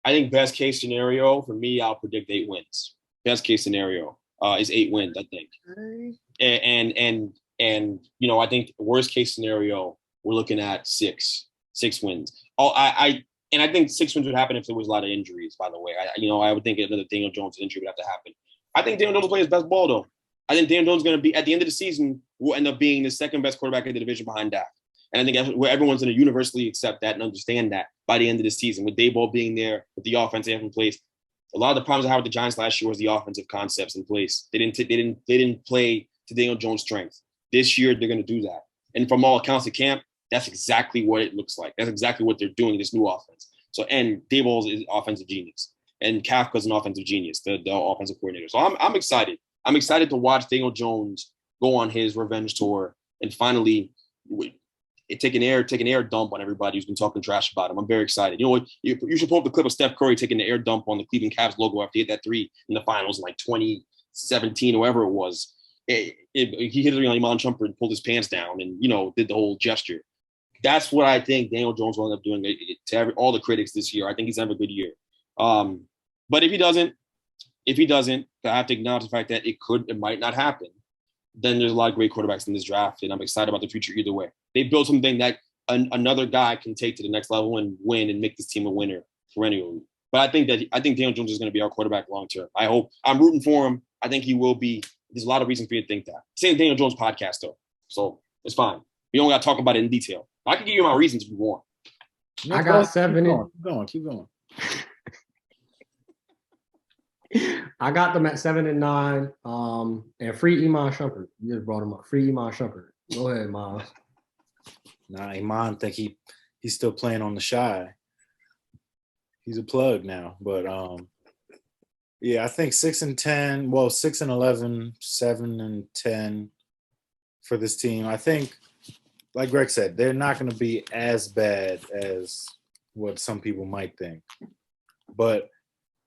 best case scenario for me, I'll predict 8 wins. Best case scenario is 8 wins, I think. And I think worst case scenario, we're looking at 6 wins. I think 6 wins would happen if there was a lot of injuries, by the way. I would think another Daniel Jones injury would have to happen. I think Daniel Jones will play his best ball, though. I think Daniel Jones is going to be, at the end of the season, will end up being the second best quarterback in the division behind Dak. And I think everyone's going to universally accept that and understand that by the end of the season, with Daboll being there, with the offense they have in place. A lot of the problems I had with the Giants last year was the offensive concepts in place. They didn't play to Daniel Jones' strength. This year they're going to do that. And from all accounts at camp, that's exactly what it looks like. That's exactly what they're doing, this new offense. So, and Daboll is offensive genius, and Kafka's an offensive genius, the offensive coordinator. So I'm excited. I'm excited to watch Daniel Jones go on his revenge tour and finally take an air dump on everybody who's been talking trash about him. I'm very excited. You should pull up the clip of Steph Curry taking the air dump on the Cleveland Cavs logo after he hit that 3 in the finals in like 2017 or whatever it was. He hit it on Iman Shumpert and pulled his pants down and, did the whole gesture. That's what I think Daniel Jones will end up doing to all the critics this year. I think he's having a good year. But if he doesn't, I have to acknowledge the fact that it might not happen. Then there's a lot of great quarterbacks in this draft, and I'm excited about the future either way. They built something that another guy can take to the next level and win and make this team a winner perennially. But I think Daniel Jones is going to be our quarterback long term. I hope. I'm rooting for him. I think he will be. There's a lot of reason for you to think that. Same Daniel Jones podcast though, so it's fine. We don't got to talk about it in detail. I can give you my reasons if you want. I got 7. Keep going. I got them at 7 and 9. And free Iman Shumpert. You just brought him up. Free Iman Shumpert. Go ahead, Miles. Nah, Iman think he's still playing on the shy. He's a plug now, but yeah, I think 6-10. Well, 6-11, 7-10 for this team. I think, like Greg said, they're not going to be as bad as what some people might think, but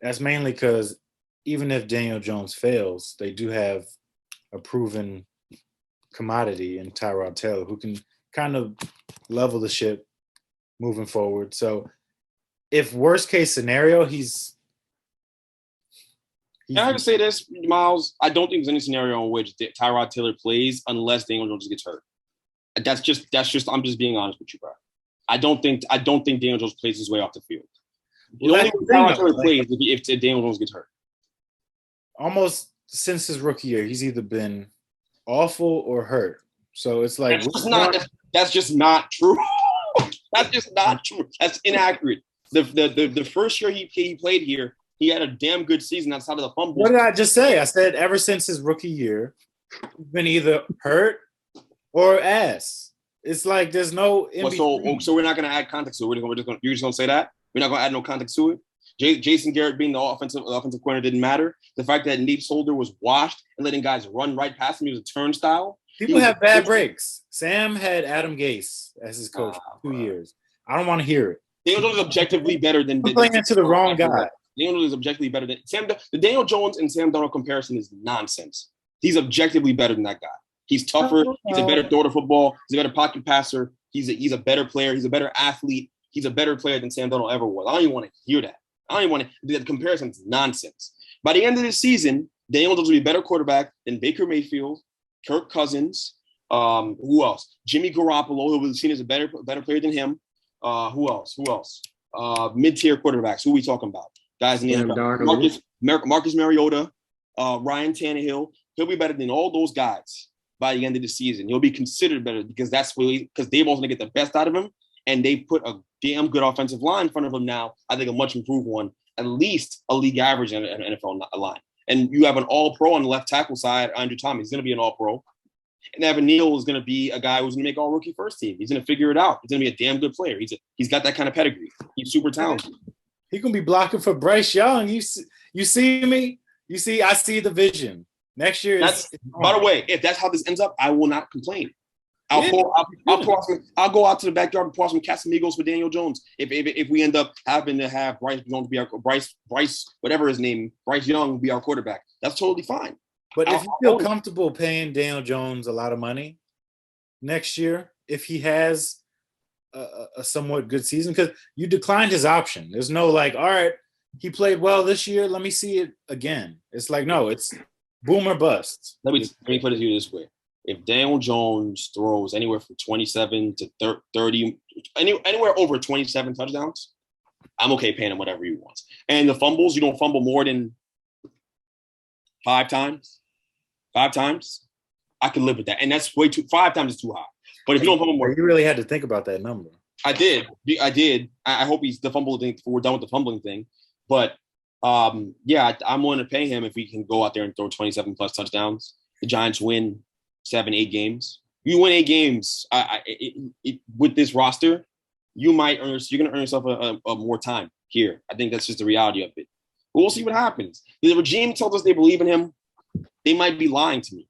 that's mainly because even if Daniel Jones fails, they do have a proven commodity in Tyrod Taylor who can kind of level the ship moving forward. So if worst case scenario, he's Can I just say this, Miles? I don't think there's any scenario in which Tyrod Taylor plays unless Daniel Jones gets hurt. That's just. I'm just being honest with you, bro. I don't think Daniel Jones plays his way off the field. The only way Tyrod Taylor plays if Daniel Jones gets hurt. Almost since his rookie year, he's either been awful or hurt. So it's like that's just not true. That's just not true. That's inaccurate. The first year he played here, he had a damn good season outside of the fumbles. What did I just say? I said ever since his rookie year, he's been either hurt or ass. It's like there's no in between. So we're not going to add context to it. You're just going to say that? We're not going to add no context to it? Jason Garrett being the offensive corner didn't matter. The fact that Nate Solder was washed and letting guys run right past him, he was a turnstile. People have bad breaks. Sam had Adam Gase as his coach for 2 years. I don't want to hear it. Daniel Jones is objectively better than. I'm playing into the wrong guy. Daniel Jones is objectively better than Sam. The Daniel Jones and Sam Darnold comparison is nonsense. He's objectively better than that guy. He's tougher. He's a better thrower to football. He's a better pocket passer. He's a better player. He's a better athlete. He's a better player than Sam Darnold ever was. I don't even want to hear that. I don't even want to. The comparison is nonsense. By the end of the season, Daniel Jones will be a better quarterback than Baker Mayfield, Kirk Cousins. Who else? Jimmy Garoppolo, who was seen as a better player than him. Who else? Mid-tier quarterbacks. Who are we talking about? Guys in the NFL. Marcus Mariota, Ryan Tannehill. He'll be better than all those guys by the end of the season. He'll be considered better because they're both going to get the best out of him, and they put a damn good offensive line in front of him now. I think a much improved one, at least a league average in an NFL line. And you have an all-pro on the left tackle side, Andrew Thomas. He's going to be an all-pro. And Evan Neal is going to be a guy who's going to make all rookie first team. He's going to figure it out. He's going to be a damn good player. He's got that kind of pedigree. He's super talented. He can be blocking for Bryce Young. You see me? I see the vision. Next year by the way, if that's how this ends up, I will not complain. I'll go out to the backyard and pour some Casamigos for Daniel Jones. If we end up having to have Bryce Young be our Bryce, whatever his name, Bryce Young be our quarterback, that's totally fine. But if you feel comfortable paying Daniel Jones a lot of money next year, if he has a somewhat good season, because you declined his option. There's no like, all right, he played well this year. Let me see it again. It's like, no, it's boom or bust. Let me put it to you this way. If Daniel Jones throws anywhere from 27 to 30, anywhere over 27 touchdowns, I'm okay paying him whatever he wants. And the fumbles, you don't fumble more than 5 times, I can live with that. And that's 5 times is too high. But if you don't fumble more. You really had to think about that number. I did. I hope he's the fumble thing. We're done with the fumbling thing. But, yeah, I'm willing to pay him if he can go out there and throw 27-plus touchdowns. The Giants win 7-8 games. You win 8 games with this roster, you're going to earn yourself a more time here. I think that's just the reality of it. But we'll see what happens. The regime tells us they believe in him. They might be lying to me.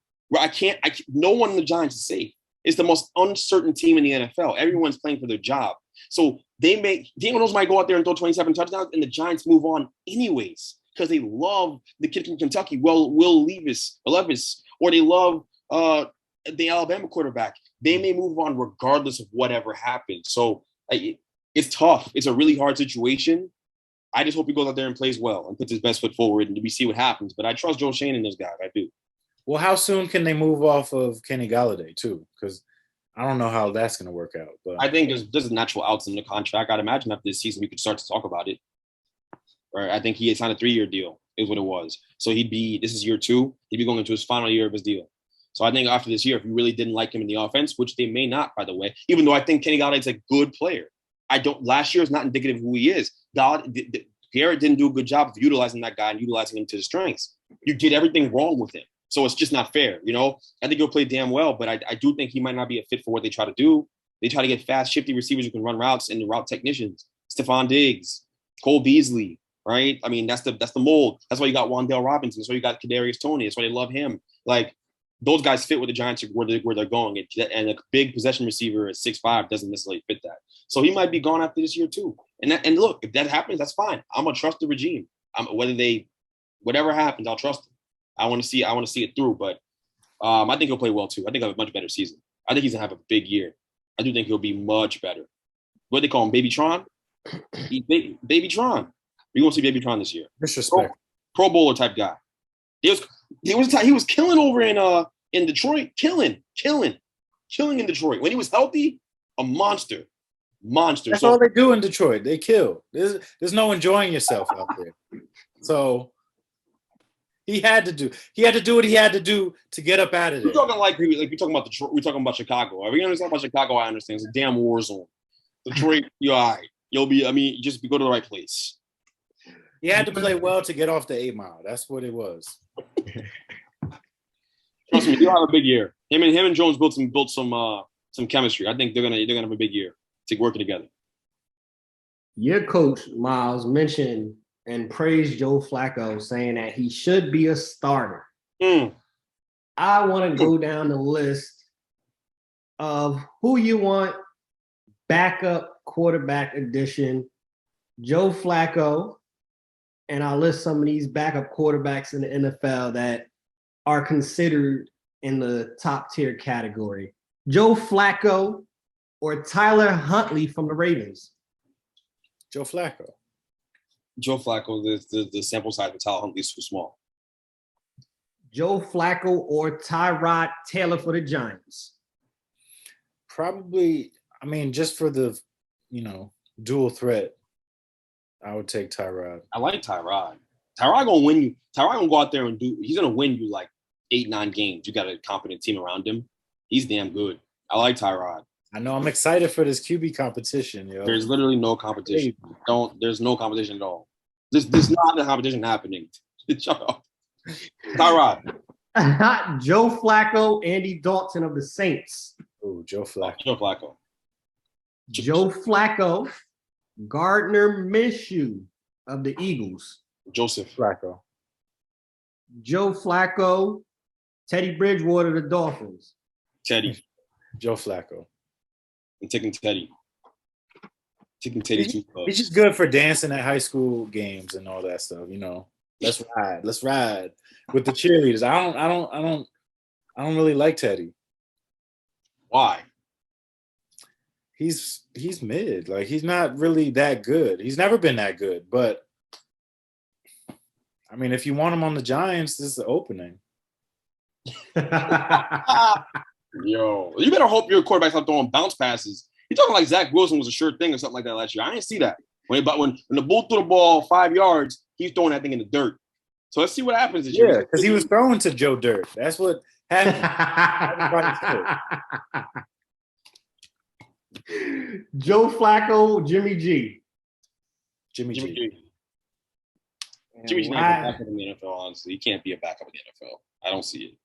No one in the Giants is safe. It's the most uncertain team in the NFL. Everyone's playing for their job. So Daniel Jones might go out there and throw 27 touchdowns, and the Giants move on anyways because they love the kid from Kentucky, Will Levis, or they love the Alabama quarterback. They may move on regardless of whatever happens. So it's tough. It's a really hard situation. I just hope he goes out there and plays well and puts his best foot forward, and we see what happens. But I trust Joe Shane and those guys. I do. Well, how soon can they move off of Kenny Galladay too? Because I don't know how that's going to work out. But I think there's natural outs in the contract. I'd imagine after this season we could start to talk about it. Right? I think he had signed a 3-year deal. Is what it was. So this is year 2. He'd be going into his final year of his deal. So I think after this year, if you really didn't like him in the offense, which they may not, by the way, even though I think Kenny Galladay's a good player, last year is not indicative of who he is. Garrett didn't do a good job of utilizing that guy and utilizing him to his strengths. You did everything wrong with him. So it's just not fair, you know? I think he'll play damn well, but I do think he might not be a fit for what they try to do. They try to get fast, shifty receivers who can run routes and the route technicians. Stephon Diggs, Cole Beasley, right? I mean, that's the mold. That's why you got Wan'Dale Robinson. That's why you got Kadarius Toney. That's why they love him. Like, those guys fit with the Giants where they're going. And a big possession receiver at 6'5" doesn't necessarily fit that. So he might be gone after this year too. And look, if that happens, that's fine. I'm gonna trust the regime. Whatever happens, I'll trust them. I want to see it through. But I think he'll play well too. I think he'll have a much better season. I think he's gonna have a big year. I do think he'll be much better. What do they call him? Baby Tron? Baby Tron. You're gonna see Baby Tron this year. Disrespect. Pro Bowler type guy. He was killing over in Detroit. Killing in Detroit. When he was healthy, a monster. That's all they do in Detroit. They kill. There's no enjoying yourself out there. So he had to do what he had to do to get up out of there. We're talking like we're talking about Detroit. We're talking about Chicago. Are we gonna talk about Chicago? I understand. It's a damn war zone. Detroit, you're all right. You'll be. I mean, just go to the right place. He had to play well to get off the 8 Mile. That's what it was. Trust me, he'll have a big year. Him and Jones built some chemistry. I think they're gonna have a big year to working together. Your coach, Miles, mentioned and praised Joe Flacco, saying that he should be a starter. I want to go down the list of who you want backup quarterback edition. Joe Flacco, and I'll list some of these backup quarterbacks in the NFL that are considered in the top tier category. Joe Flacco or Tyler Huntley from the Ravens? Joe Flacco. Joe Flacco, the sample size for Tyler Huntley is too small. Joe Flacco or Tyrod Taylor for the Giants? Probably, I mean, just for the, dual threat, I would take Tyrod. I like Tyrod. Tyrod gonna win you. Tyrod gonna go out there and he's gonna win you like 8-9 games. You got a competent team around him. He's damn good. I like Tyrod. I know I'm excited for this QB competition, yo. There's literally no competition. There's no competition at all. There's not a competition happening. Shut up. Tyrod. Joe Flacco, Andy Dalton of the Saints. Oh, Joe Flacco. Joe Flacco. Joe Flacco, Gardner Minshew of the Eagles. Joseph Flacco. Joe Flacco, Teddy Bridgewater of the Dolphins. Teddy. Joe Flacco. I'm taking Teddy. Taking Teddy too close. He's just good for dancing at high school games and all that stuff, Let's ride with the cheerleaders. I don't really like Teddy. Why? He's mid. Like, he's not really that good. He's never been that good. But I mean, if you want him on the Giants, this is the opening. Yo, you better hope your quarterback's not throwing bounce passes. You're talking like Zach Wilson was a sure thing or something like that last year. I didn't see that. When the bull threw the ball 5 yards, he's throwing that thing in the dirt. So let's see what happens this year. Yeah, because he was throwing to Joe Dirt. That's what happened. Joe Flacco, Jimmy G. Jimmy G. Jimmy's not a backup in the NFL, honestly. He can't be a backup in the NFL. I don't see it.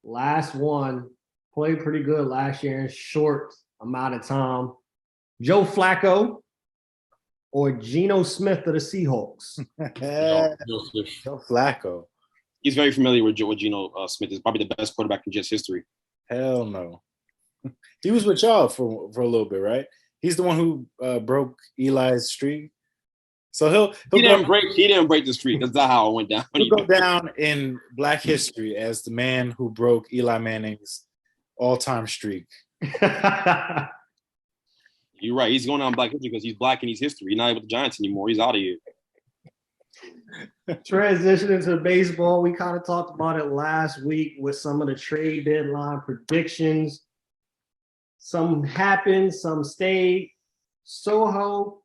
Last one. Played pretty good last year in short amount of time. Joe Flacco or Geno Smith of the Seahawks? Joe Flacco. He's very familiar with Geno Smith. He's probably the best quarterback in Jets history. Hell no. He was with y'all for a little bit, right? He's the one who broke Eli's streak. So he didn't break the streak. That's not how it went down. He'll go down in Black history as the man who broke Eli Manning's all-time streak. You're right. He's going down Black history because he's Black and he's history. He's not with the Giants anymore. He's out of here. Transitioning to baseball, we kind of talked about it last week with some of the trade deadline predictions. Some happened, some stayed. Soto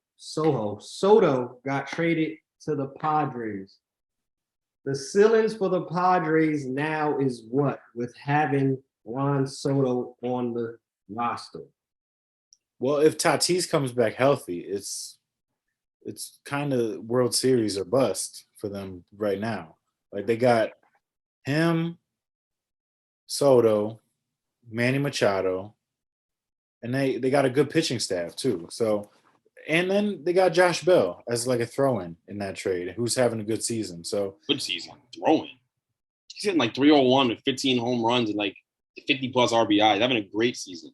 got traded to the Padres. The ceilings for the Padres now is what, with having Juan Soto on the roster? Well, if Tatis comes back healthy, it's kind of World Series or bust for them right now. Like, they got him, Soto, Manny Machado, and they got a good pitching staff too. So, and then they got Josh Bell as like a throw-in in that trade, who's having a good season. So good season. Throwing. He's hitting like 301 with 15 home runs and like 50 plus RBIs. Having a great season.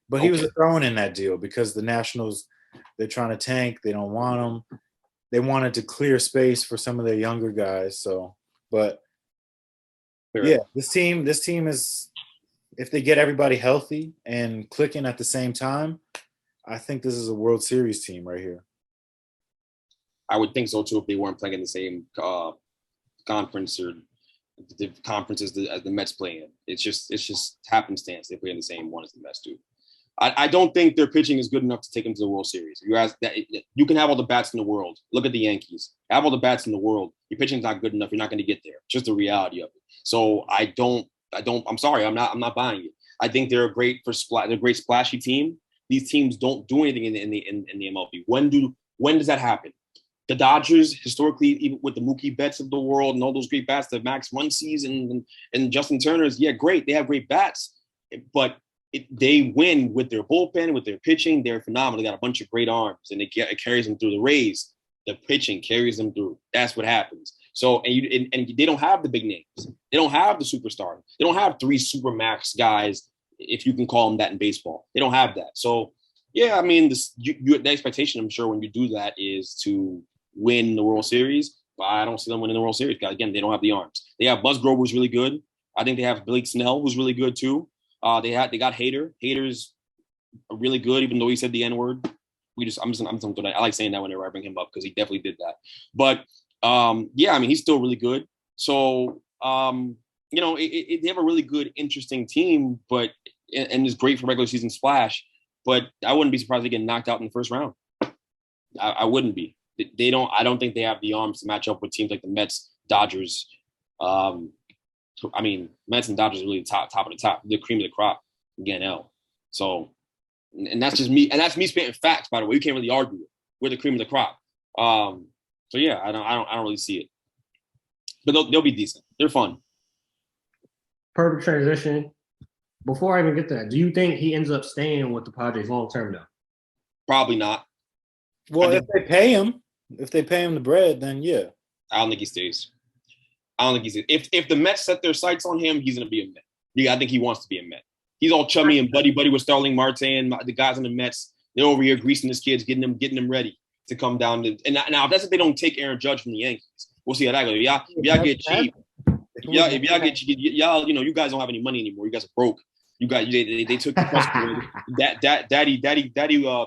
But he was a throw-in in that deal because the Nationals, they're trying to tank. They don't want him. They wanted to clear space for some of their younger guys. So, but yeah, this team is, if they get everybody healthy and clicking at the same time, I think this is a World Series team right here. I would think so too if they weren't playing in the same conference or the conferences as the Mets play in. It's just happenstance they play in the same one as the Mets do. I don't think their pitching is good enough to take them to the World Series. You can have all the bats in the world. Look at the Yankees. Have all the bats in the world. Your pitching's not good enough. You're not going to get there. It's just the reality of it. So I'm sorry. I'm not buying it. I think they're a great splashy team. These teams don't do anything in the MLB. When does that happen? The Dodgers, historically, even with the Mookie Betts of the world and all those great bats, the Max Muncies and Justin Turner's, yeah, great. They have great bats, but they win with their bullpen, with their pitching. They're phenomenal. They got a bunch of great arms, and it carries them through the Rays. The pitching carries them through. That's what happens. So, and they don't have the big names. They don't have the superstars. They don't have 3 super max guys, if you can call them that in baseball. They don't have that. So, yeah, I mean, the expectation, I'm sure, when you do that is to win the World Series. But I don't see them winning the World Series because, again, they don't have the arms. They have Musgrove, who's really good. I think they have Blake Snell, who's really good too. They got Hader. Hader's really good, even though he said the N-word. I like saying that whenever I bring him up because he definitely did that. But yeah, I mean, he's still really good. So they have a really good, interesting team, but and it's great for regular season splash. But I wouldn't be surprised they get knocked out in the first round. I wouldn't be. I don't think they have the arms to match up with teams like the Mets, Dodgers. Mets and Dodgers are really top of the top. They're cream of the crop. Again, L. So, and that's just me. And that's me spitting facts, by the way. You can't really argue it. We're the cream of the crop. So yeah, I don't really see it. But they'll be decent. They're fun. Perfect transition. Before I even get to that, do you think he ends up staying with the Padres long term though? Probably not. Well, if they pay him the bread, then yeah. I don't think he stays. If the Mets set their sights on him, he's gonna be a Met. Yeah, I think he wants to be a Met. He's all chummy and buddy with Starling Marte and the guys on the Mets. They're over here greasing his kids, getting them ready to come down. And now that's if they don't take Aaron Judge from the Yankees. We'll see how that goes. If y'all get cheap, if y'all get cheap, y'all, you guys don't have any money anymore. You guys are broke. You guys, they took the customer. Daddy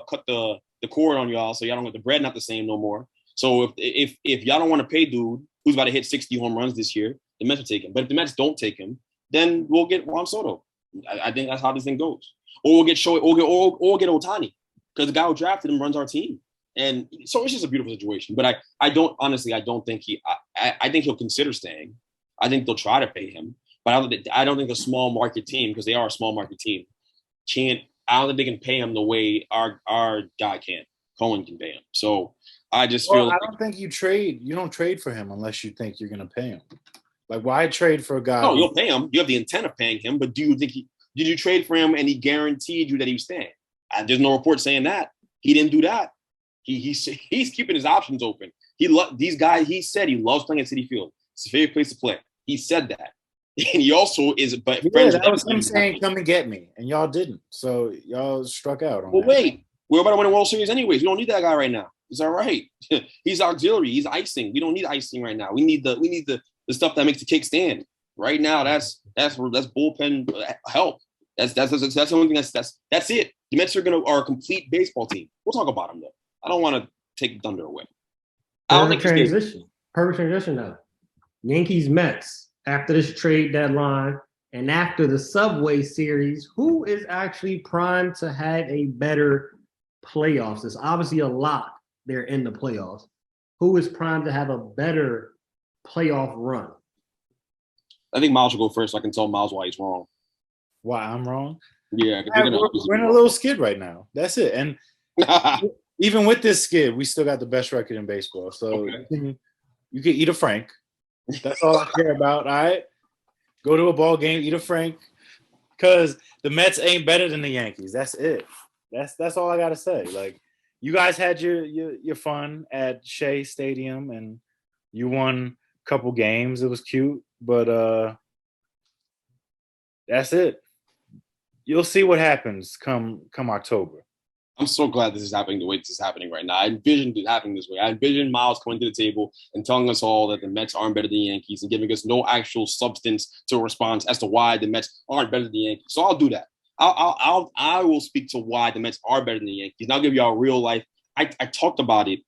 cut the cord on y'all, so y'all don't get the bread not the same no more. So if y'all don't want to pay dude who's about to hit 60 home runs this year, the Mets will take him. But if the Mets don't take him, then we'll get Juan Soto. I think that's how this thing goes. Or we'll get get Ohtani because the guy who drafted him runs our team. And so it's just a beautiful situation. But I don't think I think he'll consider staying. I think they'll try to pay him. But I don't think a small market team, because they are a small market team, I don't think they can pay him the way our guy can. Cohen can pay him. So I just feel I don't think you don't trade for him unless you think you're gonna pay him. Like, why trade for a guy? No, you'll pay him. You have the intent of paying him, but do you think did you trade for him and he guaranteed you that he was staying? There's no report saying that. He didn't do that. He's keeping his options open. These guys, he said he loves playing at Citi Field. It's a favorite place to play. He said that. And he also is that was him saying, come and get me. And y'all didn't. So y'all struck out on that. Wait. We're about to win a World Series anyways. We don't need that guy right now. He's all right. He's auxiliary. He's icing. We don't need icing right now. We need the stuff that makes the cake stand. Right now, that's bullpen help. That's the only thing that's it. The Mets are a complete baseball team. We'll talk about them though. I don't want to take the thunder away. Perfect transition though. Yankees Mets after this trade deadline and after the Subway Series, who is actually primed to have a better playoffs? There's obviously a lot there in the playoffs. Who is primed to have a better playoff run? I think Miles will go first so I can tell Miles why he's wrong. Why I'm wrong? Yeah. We're in a little skid right now. That's it. And even with this skid, we still got the best record in baseball. So okay. You can eat a Frank. That's all I care about. All right. Go to a ball game, eat a Frank. because the Mets ain't better than the Yankees. That's it. That's all I gotta say. Like, you guys had your fun at Shea Stadium and you won a couple games. It was cute, but that's it. You'll see what happens come October. I'm so glad this is happening the way this is happening right now. I envisioned it happening this way. I envisioned Miles coming to the table and telling us all that the Mets aren't better than the Yankees and giving us no actual substance to a response as to why the Mets aren't better than the Yankees. So I'll do that. I will speak to why the Mets are better than the Yankees. And I'll give y'all real life. I talked about it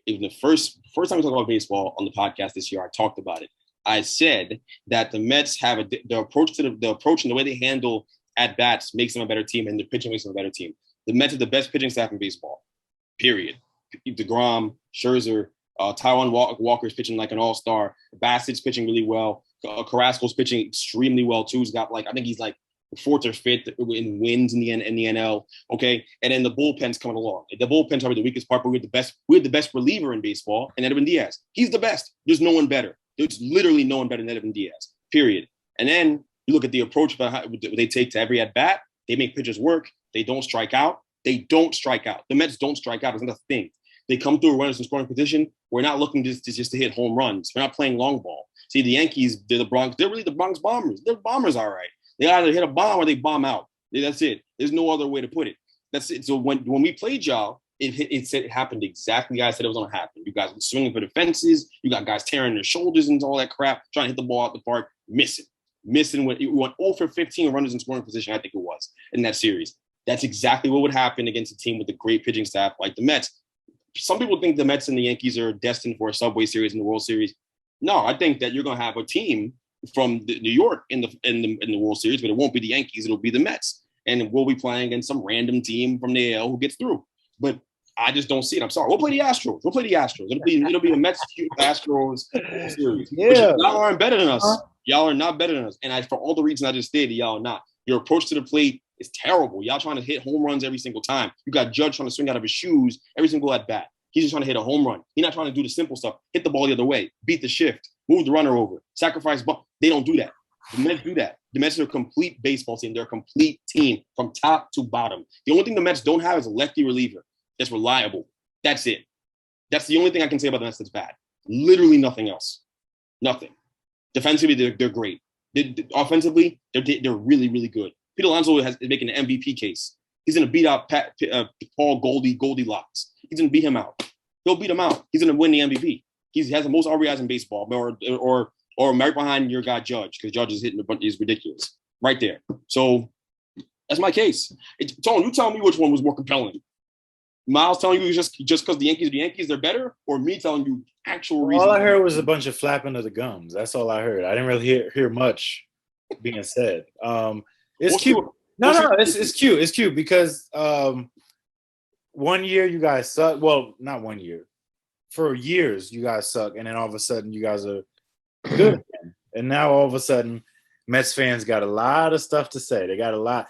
in the first time we talked about baseball on the podcast this year. I talked about it. I said that the Mets have the approach and the way they handle at bats makes them a better team, and the pitching makes them a better team. The Mets have the best pitching staff in baseball, period. DeGrom, Scherzer, Taijuan Walker's pitching like an all-star. Bassett's pitching really well. Carrasco's pitching extremely well, too. He's got I think he's like fourth or fifth in wins in the NL. Okay. And then the bullpen's coming along. The bullpen's probably the weakest part, but we have the best reliever in baseball, and Edwin Diaz. He's the best. There's no one better. There's literally no one better than Edwin Diaz, period. And then you look at the approach they take to every at-bat. They make pitchers work. They don't strike out. The Mets don't strike out. It's not a thing. They come through runners in scoring position. We're not looking just to hit home runs. We're not playing long ball. See, the Yankees, they're the Bronx. They're really the Bronx Bombers. They're bombers, all right. They either hit a bomb or they bomb out. That's it. There's no other way to put it. That's it. So when we played y'all, it happened exactly how I said it was going to happen. You guys were swinging for the fences. You got guys tearing their shoulders and all that crap, trying to hit the ball out the park, missing when we went 0 for 15 runners in scoring position, I think it was, in that series. That's exactly what would happen against a team with a great pitching staff like the Mets. Some people think the Mets and the Yankees are destined for a Subway Series in the World Series. No, I think that you're going to have a team from New York in the World Series, but it won't be the Yankees. It'll be the Mets. And we'll be playing against some random team from the AL who gets through. But I just don't see it. I'm sorry. We'll play the Astros. It'll be a Mets Astros series. Yeah. Y'all aren't better than us. Y'all are not better than us. And for all the reasons I just stated, y'all are not. Your approach to the plate is terrible. Y'all trying to hit home runs every single time. You got Judge trying to swing out of his shoes every single at bat. He's just trying to hit a home run. He's not trying to do the simple stuff. Hit the ball the other way. Beat the shift. Move the runner over. Sacrifice ball. They don't do that. The Mets do that. The Mets are a complete baseball team. They're a complete team from top to bottom. The only thing the Mets don't have is a lefty reliever that's reliable. That's it. That's the only thing I can say about the Mets that's bad. Literally nothing else. Nothing. Defensively, they're great. Offensively, they're really, really good. Pete Alonso is making an MVP case. He's going to beat out Paul Goldilocks. He's going to beat him out. He'll beat him out. He's going to win the MVP. He has the most RBIs in baseball, or right behind your guy Judge, because Judge is hitting is ridiculous right there. So that's my case. Tone, you tell me which one was more compelling. Miles telling you just because the Yankees are the Yankees, they're better, or me telling you actual reason? All I heard was a bunch of flapping of the gums. That's all I heard. I didn't really hear much being said. It's cute. It's cute. It's cute because 1 year you guys suck. Well, not 1 year. For years you guys suck, and then all of a sudden you guys are good again. And now all of a sudden Mets fans got a lot of stuff to say. They got a lot.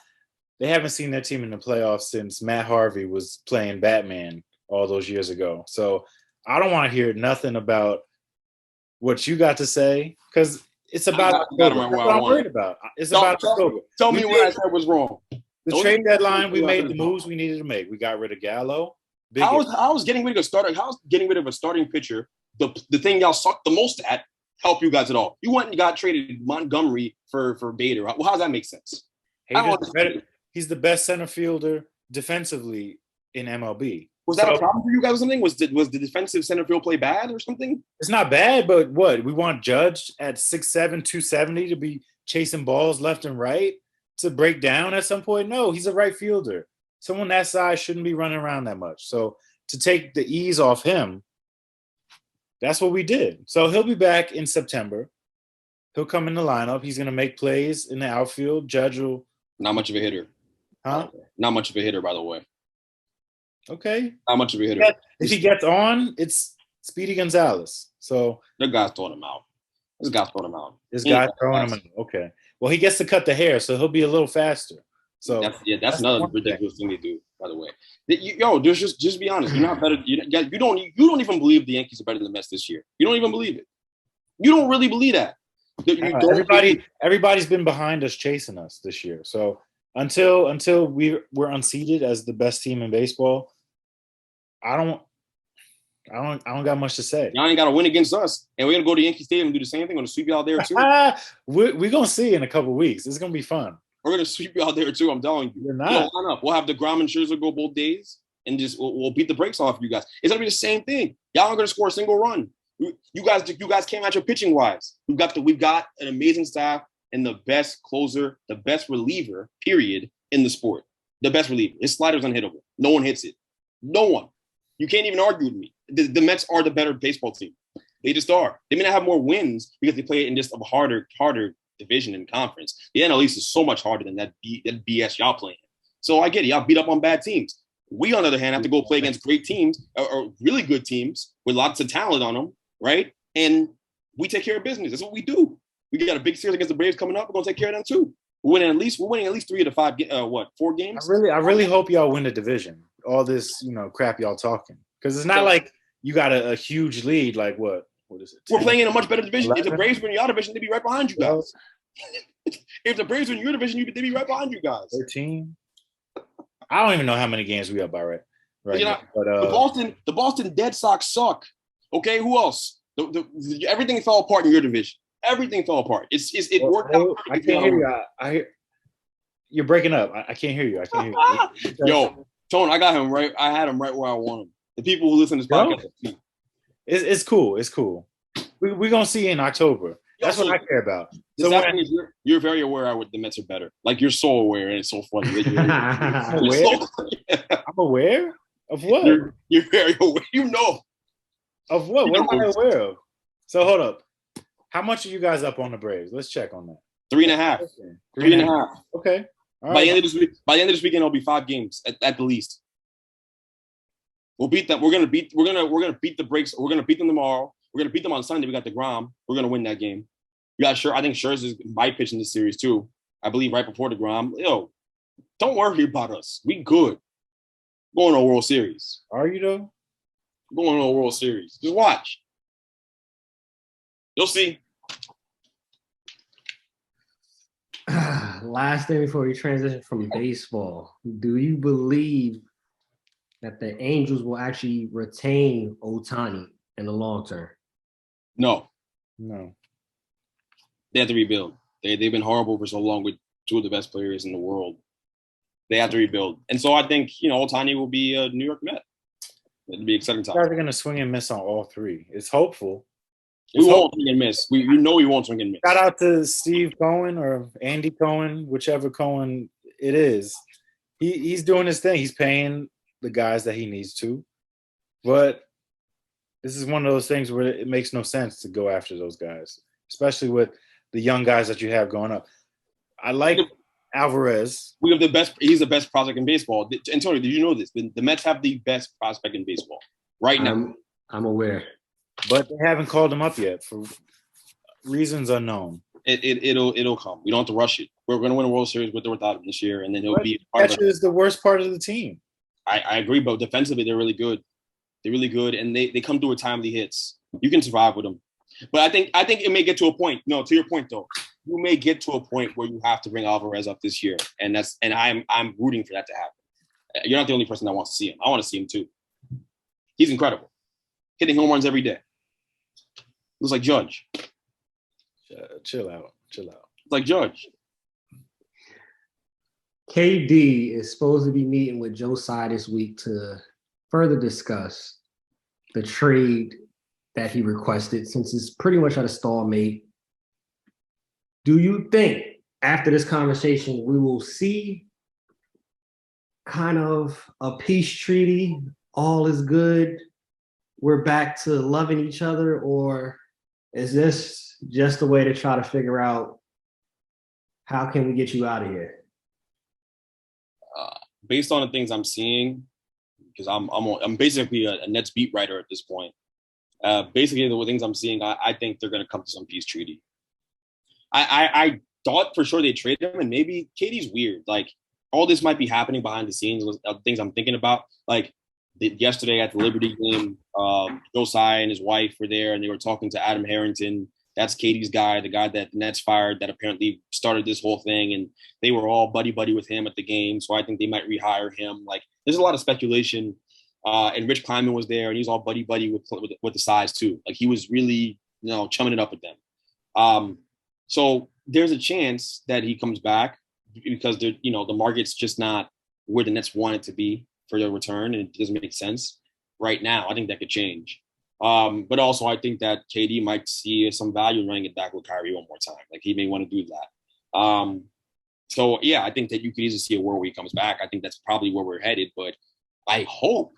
They haven't seen their team in the playoffs since Matt Harvey was playing Batman all those years ago. So I don't want to hear nothing about what you got to say because it's about October. That's what I'm worried about. It's about October. Tell me what I said was wrong. The trade deadline, we made the moves we needed to make. We got rid of Gallo. I was getting rid of a starting pitcher. The thing y'all sucked the most at help you guys at all. You went and got traded Montgomery for Bader. Well, how does that make sense? He's the best center fielder defensively in MLB. Was that a problem for you guys or something? Was the defensive center field play bad or something? It's not bad, but what? We want Judge at 6'7", 270 to be chasing balls left and right to break down at some point? No, he's a right fielder. Someone that size shouldn't be running around that much. So to take the ease off him, that's what we did. So he'll be back in September. He'll come in the lineup. He's going to make plays in the outfield. Judge will. Not much of a hitter. Huh? Not much of a hitter, by the way. Okay. Not much of a hitter. If he gets on, it's Speedy Gonzalez. So the guy's throwing him out. This guy's throwing him out. Okay. Well, he gets to cut the hair, so he'll be a little faster. So that's another ridiculous thing to do, by the way. Just be honest. You're not better. You don't even believe the Yankees are better than the Mets this year. You don't even believe it. You don't really believe that. Everybody's been behind us, chasing us this year. So until we're unseated as the best team in baseball, I don't got much to say. Y'all ain't got to win against us, and we're gonna go to Yankee Stadium and do the same thing. We're gonna sweep you out there too. We're gonna see in a couple weeks. It's gonna be fun. We're gonna sweep you out there too. I'm telling you. You're not. Line up. We'll have DeGrom and Scherzer go both days, and just we'll beat the brakes off you guys. It's gonna be the same thing. Y'all aren't gonna score a single run. You guys came at your pitching wise. We've got an amazing staff and the best closer, the best reliever, period, in the sport. The best reliever. His slider's unhittable. No one hits it. No one. You can't even argue with me. The Mets are the better baseball team. They just are. They may not have more wins because they play it in just a harder division and conference. The NL East is so much harder than that BS y'all playing. So I get it. Y'all beat up on bad teams. We, on the other hand, have to go play against great teams or really good teams with lots of talent on them, right? And we take care of business. That's what we do. We got a big series against the Braves coming up. We're gonna take care of them too. We're winning at least 3 to 5. 4 games? I really hope y'all win the division. All this, crap y'all talking, because it's not like you got a huge lead. Like what is it? 10? We're playing in a much better division. 11? If the Braves win your division, they'd be right behind you guys. If the Braves win your division, they'd be right behind you guys. 13. I don't even know how many games we up by right now. But the Boston Red Sox suck. Okay, who else? Everything fell apart in your division. Everything fell apart. It worked out. I can't hear you. You're breaking up. I can't hear you. I can't hear you. Yo, Tone, I got him right. I had him right where I want him. The people who listen to this podcast. It's cool. It's cool. We're gonna see you in October. That's what I care about. So you're very aware the Mets are better. Like, you're so aware, and it's so funny. I'm aware of what? You're very aware. You know. Of what? What am I aware of? So hold up. How much are you guys up on the Braves? Let's check on that. 3.5. 3.5. Okay. All by the end of this weekend, it'll be 5 games at the least. We'll beat them. We're gonna beat the Brakes. We're gonna beat them tomorrow. We're gonna beat them on Sunday. We got DeGrom. We're gonna win that game. I think Scherzer might pitch in this series too. I believe right before DeGrom. Yo, don't worry about us. We good. Going to a World Series. Are you though? Going to a World Series. Just watch. You'll see. Last thing before we transition from baseball, do you believe that the Angels will actually retain Ohtani in the long term? No. They have to rebuild. They've been horrible for so long with 2 of the best players in the world. They have to rebuild. And so I think, Ohtani will be a New York Met. It'll be an exciting time. You guys are going to swing and miss on all 3. It's hopeful. We won't swing and miss. We won't swing and miss. Shout out to Steve Cohen or Andy Cohen, whichever Cohen it is. He's doing his thing. He's paying the guys that he needs to. But this is one of those things where it makes no sense to go after those guys, especially with the young guys that you have going up. I like Alvarez. We have the best. He's the best prospect in baseball. Antonio, did you know this? The Mets have the best prospect in baseball right now. I'm aware. But they haven't called him up yet for reasons unknown. It'll come. We don't have to rush it. We're going to win a World Series with or without him this year, and then he'll be. Catcher is the worst part of the team. I agree, but defensively they're really good. They're really good, and they come through with timely hits. You can survive with them. But I think it may get to a point. No, to your point though, you may get to a point where you have to bring Alvarez up this year, and I'm rooting for that to happen. You're not the only person that wants to see him. I want to see him too. He's incredible, hitting home runs every day. Looks like Judge. Chill out. It's like Judge. KD is supposed to be meeting with Joe Tsai this week to further discuss the trade that he requested, since it's pretty much at a stalemate. Do you think after this conversation we will see kind of a peace treaty? All is good. We're back to loving each other, or is this just a way to try to figure out how can we get you out of here? Based on the things I'm seeing, because I'm basically a Nets beat writer at this point. Basically, the things I'm seeing, I think they're going to come to some peace treaty. I thought for sure they'd trade him, and maybe KD's weird. Like, all this might be happening behind the scenes, things I'm thinking about. Like, yesterday at the Liberty game, Joe Tsai and his wife were there, and they were talking to Adam Harrington, That's Katie's guy, the guy that the Nets fired that apparently started this whole thing. And they were all buddy-buddy with him at the game. So I think they might rehire him. Like, there's a lot of speculation. And Rich Kleiman was there, and he's all buddy-buddy with the size too. Like, he was really, chumming it up with them. So there's a chance that he comes back because the market's just not where the Nets want it to be for their return, and it doesn't make sense right now. I think that could change. But also I think that KD might see some value in running it back with Kyrie one more time. Like, he may want to do that. So yeah, I think that you could easily see a world where he comes back. I think that's probably where we're headed, but I hope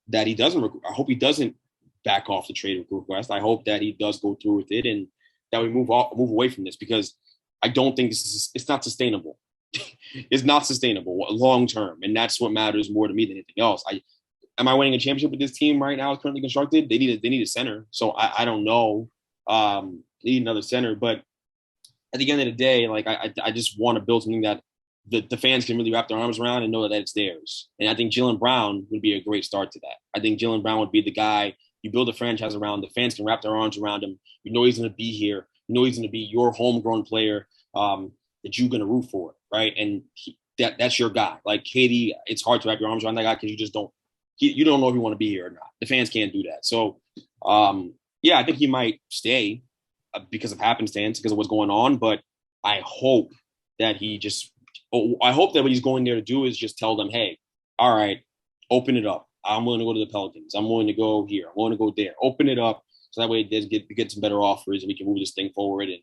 that he doesn't. I hope he doesn't back off the trade request. I hope that he does go through with it, and that we move away from this, because I don't think it's not sustainable. It's not sustainable long term, and that's what matters more to me than anything else. Am I winning a championship with this team right now? It's currently constructed. They need a center, so I don't know. They need another center, but at the end of the day, like, I just want to build something that the fans can really wrap their arms around and know that it's theirs. And I think Jaylen Brown would be a great start to that. I think Jaylen Brown would be the guy you build a franchise around. The fans can wrap their arms around him. You know he's going to be here. You know he's going to be your homegrown player that you're going to root for, right? And that's your guy. Like, KD, it's hard to wrap your arms around that guy because you don't know if you want to be here or not. The fans can't do that. So, yeah, I think he might stay because of happenstance, because of what's going on. But I hope that what he's going there to do is just tell them, hey, all right, open it up. I'm willing to go to the Pelicans. I'm willing to go here. I'm willing to go there. Open it up so that way it get some better offers and we can move this thing forward and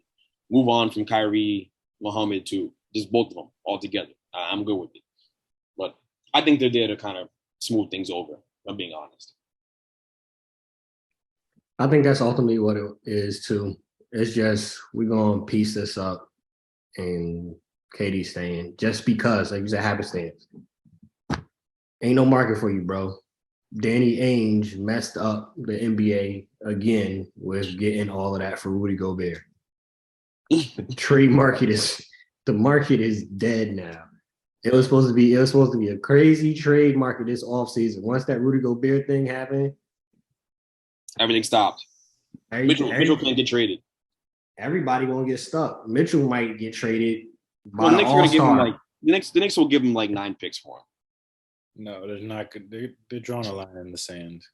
move on from Kyrie, Muhammad to just both of them all together. I'm good with it. But I think they're there to kind of smooth things over, if I'm being honest. I think that's ultimately what it is too. It's just we're going to piece this up and KD staying just because, like you said, happenstance. Ain't no market for you, bro. Danny Ainge messed up the NBA again with getting all of that for Rudy Gobert. The market is dead now. It was supposed to be a crazy trade market this offseason. Once that Rudy Gobert thing happened, everything stopped. Mitchell can't get traded. Everybody gonna get stuck. Mitchell might get traded. Well, the Knicks are gonna give him the Knicks will give him like 9 picks for him. No, they're not good. They're drawing a line in the sand.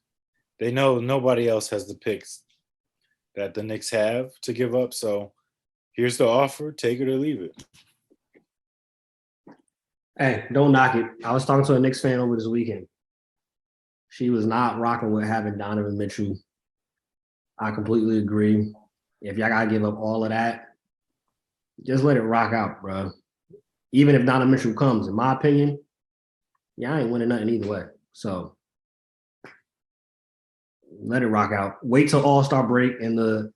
They know nobody else has the picks that the Knicks have to give up. So here's the offer. Take it or leave it. Hey, don't knock it. I was talking to a Knicks fan over this weekend. She was not rocking with having Donovan Mitchell. I completely agree. If y'all got to give up all of that, just let it rock out, bro. Even if Donovan Mitchell comes, in my opinion, y'all ain't winning nothing either way. So let it rock out. Wait till All-Star break and the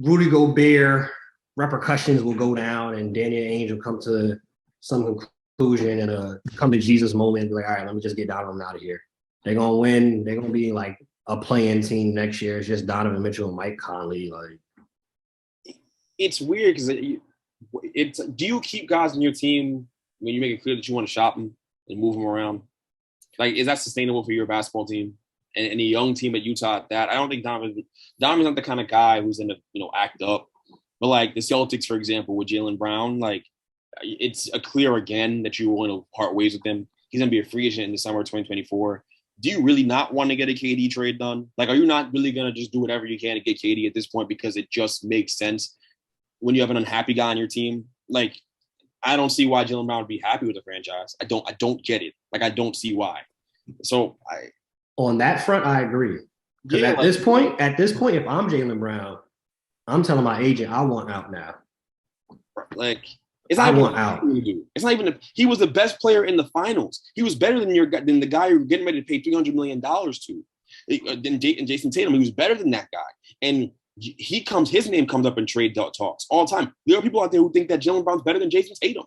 Rudy Gobert repercussions will go down and Daniel Ainge will come to some conclusion and a come to Jesus moment and be like, all right, let me just get Donovan out of here. They're going to win. They're going to be like a playing team next year. It's just Donovan Mitchell and Mike Conley. Like, it's weird because do you keep guys on your team when you make it clear that you want to shop them and move them around? Like, is that sustainable for your basketball team and a young team at Utah? That I don't think Donovan's not the kind of guy who's going to act up. But like the Celtics, for example, with Jaylen Brown, like it's clear again that you want to part ways with him. He's going to be a free agent in the summer of 2024. Do you really not want to get a KD trade done? Like, are you not really going to just do whatever you can to get KD at this point because it just makes sense when you have an unhappy guy on your team? Like, I don't see why Jaylen Brown would be happy with the franchise. I don't get it. Like, I don't see why. So on that front, I agree. Because at this point, if I'm Jaylen Brown, I'm telling my agent I want out now. Like, it's not I want out. It's not even. He was the best player in the finals. He was better than the guy you're getting ready to pay $300 million to. Than Jason Tatum. He was better than that guy. And his name comes up in trade talks all the time. There are people out there who think that Jaylen Brown's better than Jason Tatum.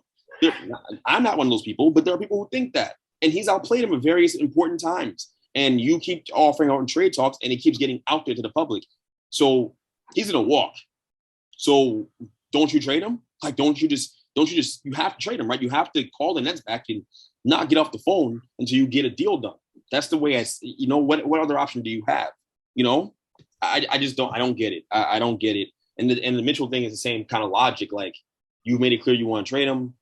I'm not one of those people, but there are people who think that. And he's outplayed him at various important times. And you keep offering out in trade talks, and it keeps getting out there to the public. So he's gonna walk. So don't you trade him? Like, don't you just you have to trade him, right? You have to call the Nets back and not get off the phone until you get a deal done. That's the way what other option do you have? I just don't get it. I don't get it. And the Mitchell thing is the same kind of logic. Like, you made it clear you want to trade him.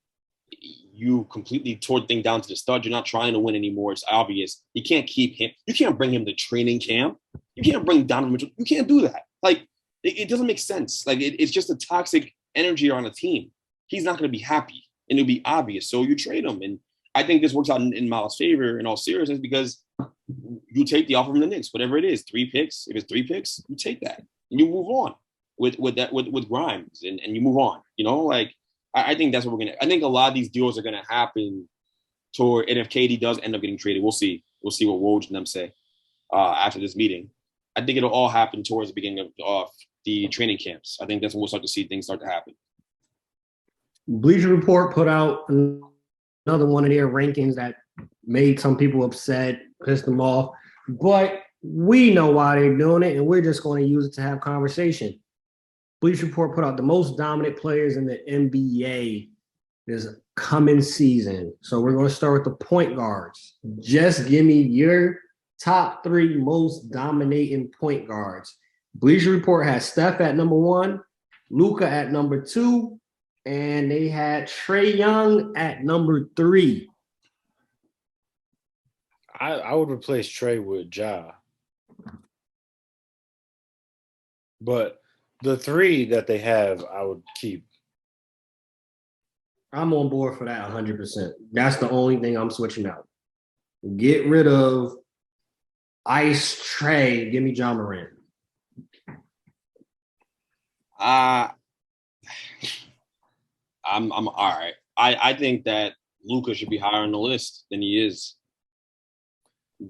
You completely tore the thing down to the stud. You're not trying to win anymore. It's obvious. You can't keep him. You can't bring him to training camp. You can't bring Donovan Mitchell. You can't do that. Like, it doesn't make sense. Like, it's just a toxic energy on a team. He's not going to be happy, and it'll be obvious. So you trade him. And I think this works out in Miles' favor in all seriousness, because you take the offer from the Knicks, whatever it is, 3 picks. If it's 3 picks, you take that and you move on with Grimes, and you move on. You know, like, I think that's what we're gonna. I think a lot of these deals are gonna happen toward, and if KD does end up getting traded, we'll see. We'll see what Woj and them say after this meeting. I think it'll all happen towards the beginning of the training camps. I think that's when we'll start to see things start to happen. Bleacher Report put out another one of their rankings that made some people upset, pissed them off, but we know why they're doing it, and we're just going to use it to have conversation. Bleacher Report put out the most dominant players in the NBA this coming season. So we're going to start with the point guards. Just give me your top 3 most dominating point guards. Bleacher Report has Steph at number 1, Luka at number 2, and they had Trae Young at number 3. I would replace Trae with Ja. But the 3 that they have, I would keep. I'm on board for that 100%. That's the only thing I'm switching out. Get rid of Ice Trae. Give me John Morant. I'm all right. I think that Luka should be higher on the list than he is.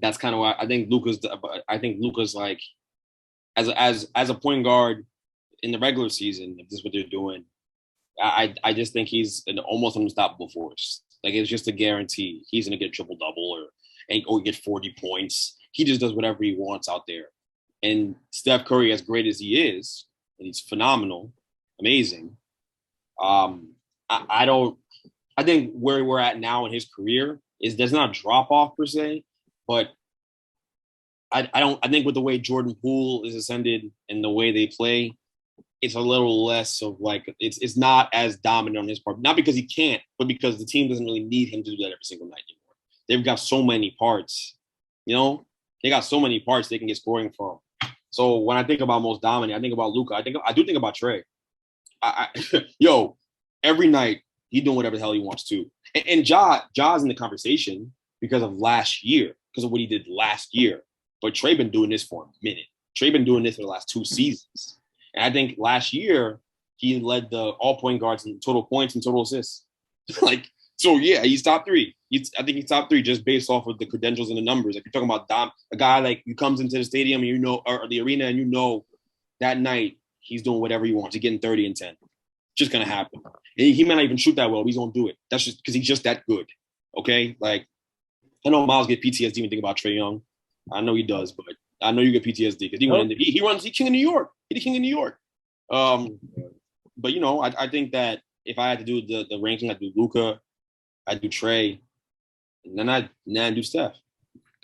That's kind of why I think Luka's like, as a point guard in the regular season, if this is what they're doing, I just think he's an almost unstoppable force. Like, it's just a guarantee. He's gonna get a triple-double or get 40 points. He just does whatever he wants out there. And Steph Curry, as great as he is, and he's phenomenal, amazing. I think where we're at now in his career is there's not a drop off per se, but I think with the way Jordan Poole is ascended and the way they play, it's a little less of like, it's not as dominant on his part. Not because he can't, but because the team doesn't really need him to do that every single night anymore. They've got so many parts, you know, they got so many parts they can get scoring from. So when I think about most dominant, I think about Luka. I do think about Trae. Yo, every night he's doing whatever the hell he wants to. And Ja's in the conversation because of last year, because of what he did last year. But Trae been doing this for a minute. Trae been doing this for the last 2 seasons. And I think last year he led the all point guards in total points and total assists. Like, so yeah, he's top 3. I think he's top 3 just based off of the credentials and the numbers. Like, you're talking about a guy like who comes into the stadium and or the arena, and that night he's doing whatever he wants. He's getting 30 and 10. Just gonna happen. And he may not even shoot that well, but he's gonna do it. That's just because he's just that good. Okay, like, I know Miles get PTSD when you think about Trae Young. I know he does, but I know you get PTSD because he's king of New York. He's the king of New York. But I think that if I had to do the ranking, I'd do Luka, I'd do Trae, and then I'd do Steph.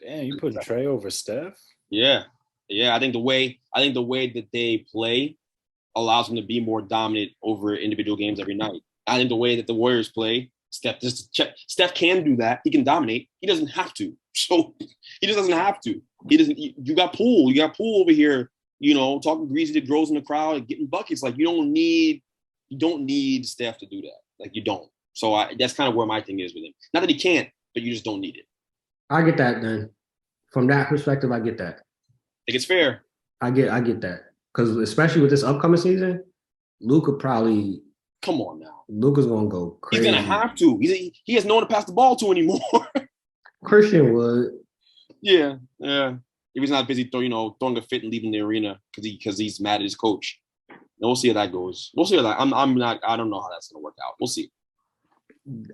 Damn, you put Trae over Steph? Yeah. I think the way that they play allows them to be more dominant over individual games every night. I think the way that the Warriors play, Steph can do that. He can dominate. He doesn't have to. So he just doesn't have to. He doesn't. You got Poole. You got Poole over here, talking greasy to grows in the crowd, getting buckets. Like, you don't need Steph to do that. Like, you don't. So that's kind of where my thing is with him. Not that he can't, but you just don't need it. I get that then. From that perspective, I get that. I think it's fair. I get that. Because especially with this upcoming season, Luka probably. Come on now. Luka's going to go crazy. He's going to have to. He has no one to pass the ball to anymore. Christian would. Yeah. If he's not busy throwing a fit and leaving the arena because he's mad at his coach. We'll see how that goes. We'll see how that. I don't know how that's going to work out. We'll see.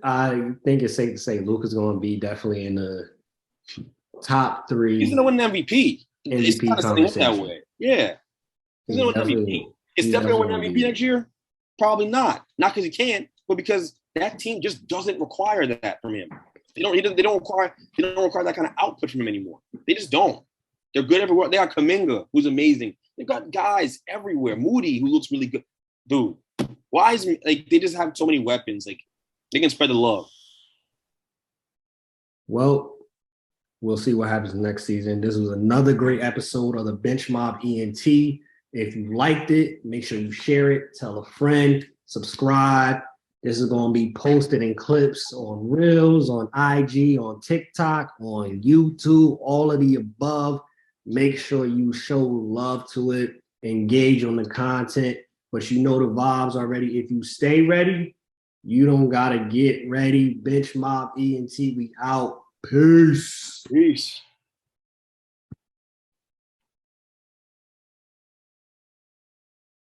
I think it's safe to say Luka's going to be definitely in the top 3. He's going to win an MVP. It's kind of conversation. That way. Yeah. He's going to win MVP. Is Steph going to win MVP next year? Probably not. Not because he can't, but because that team just doesn't require that from him. They don't require that kind of output from him anymore. They just don't. They're good everywhere. They got Kuminga, who's amazing. They got guys everywhere. Moody, who looks really good. Dude, why is like they just have so many weapons? Like they can spread the love. Well, we'll see what happens next season. This was another great episode of the Bench Mob Ent. If you liked it, make sure you share it, tell a friend, subscribe. This is going to be posted in clips on Reels, on IG, on TikTok, on YouTube, all of the above. Make sure you show love to it, engage on the content, but you know the vibes already. If you stay ready, you don't got to get ready. Bench Mob Ent, we out. Peace. Peace.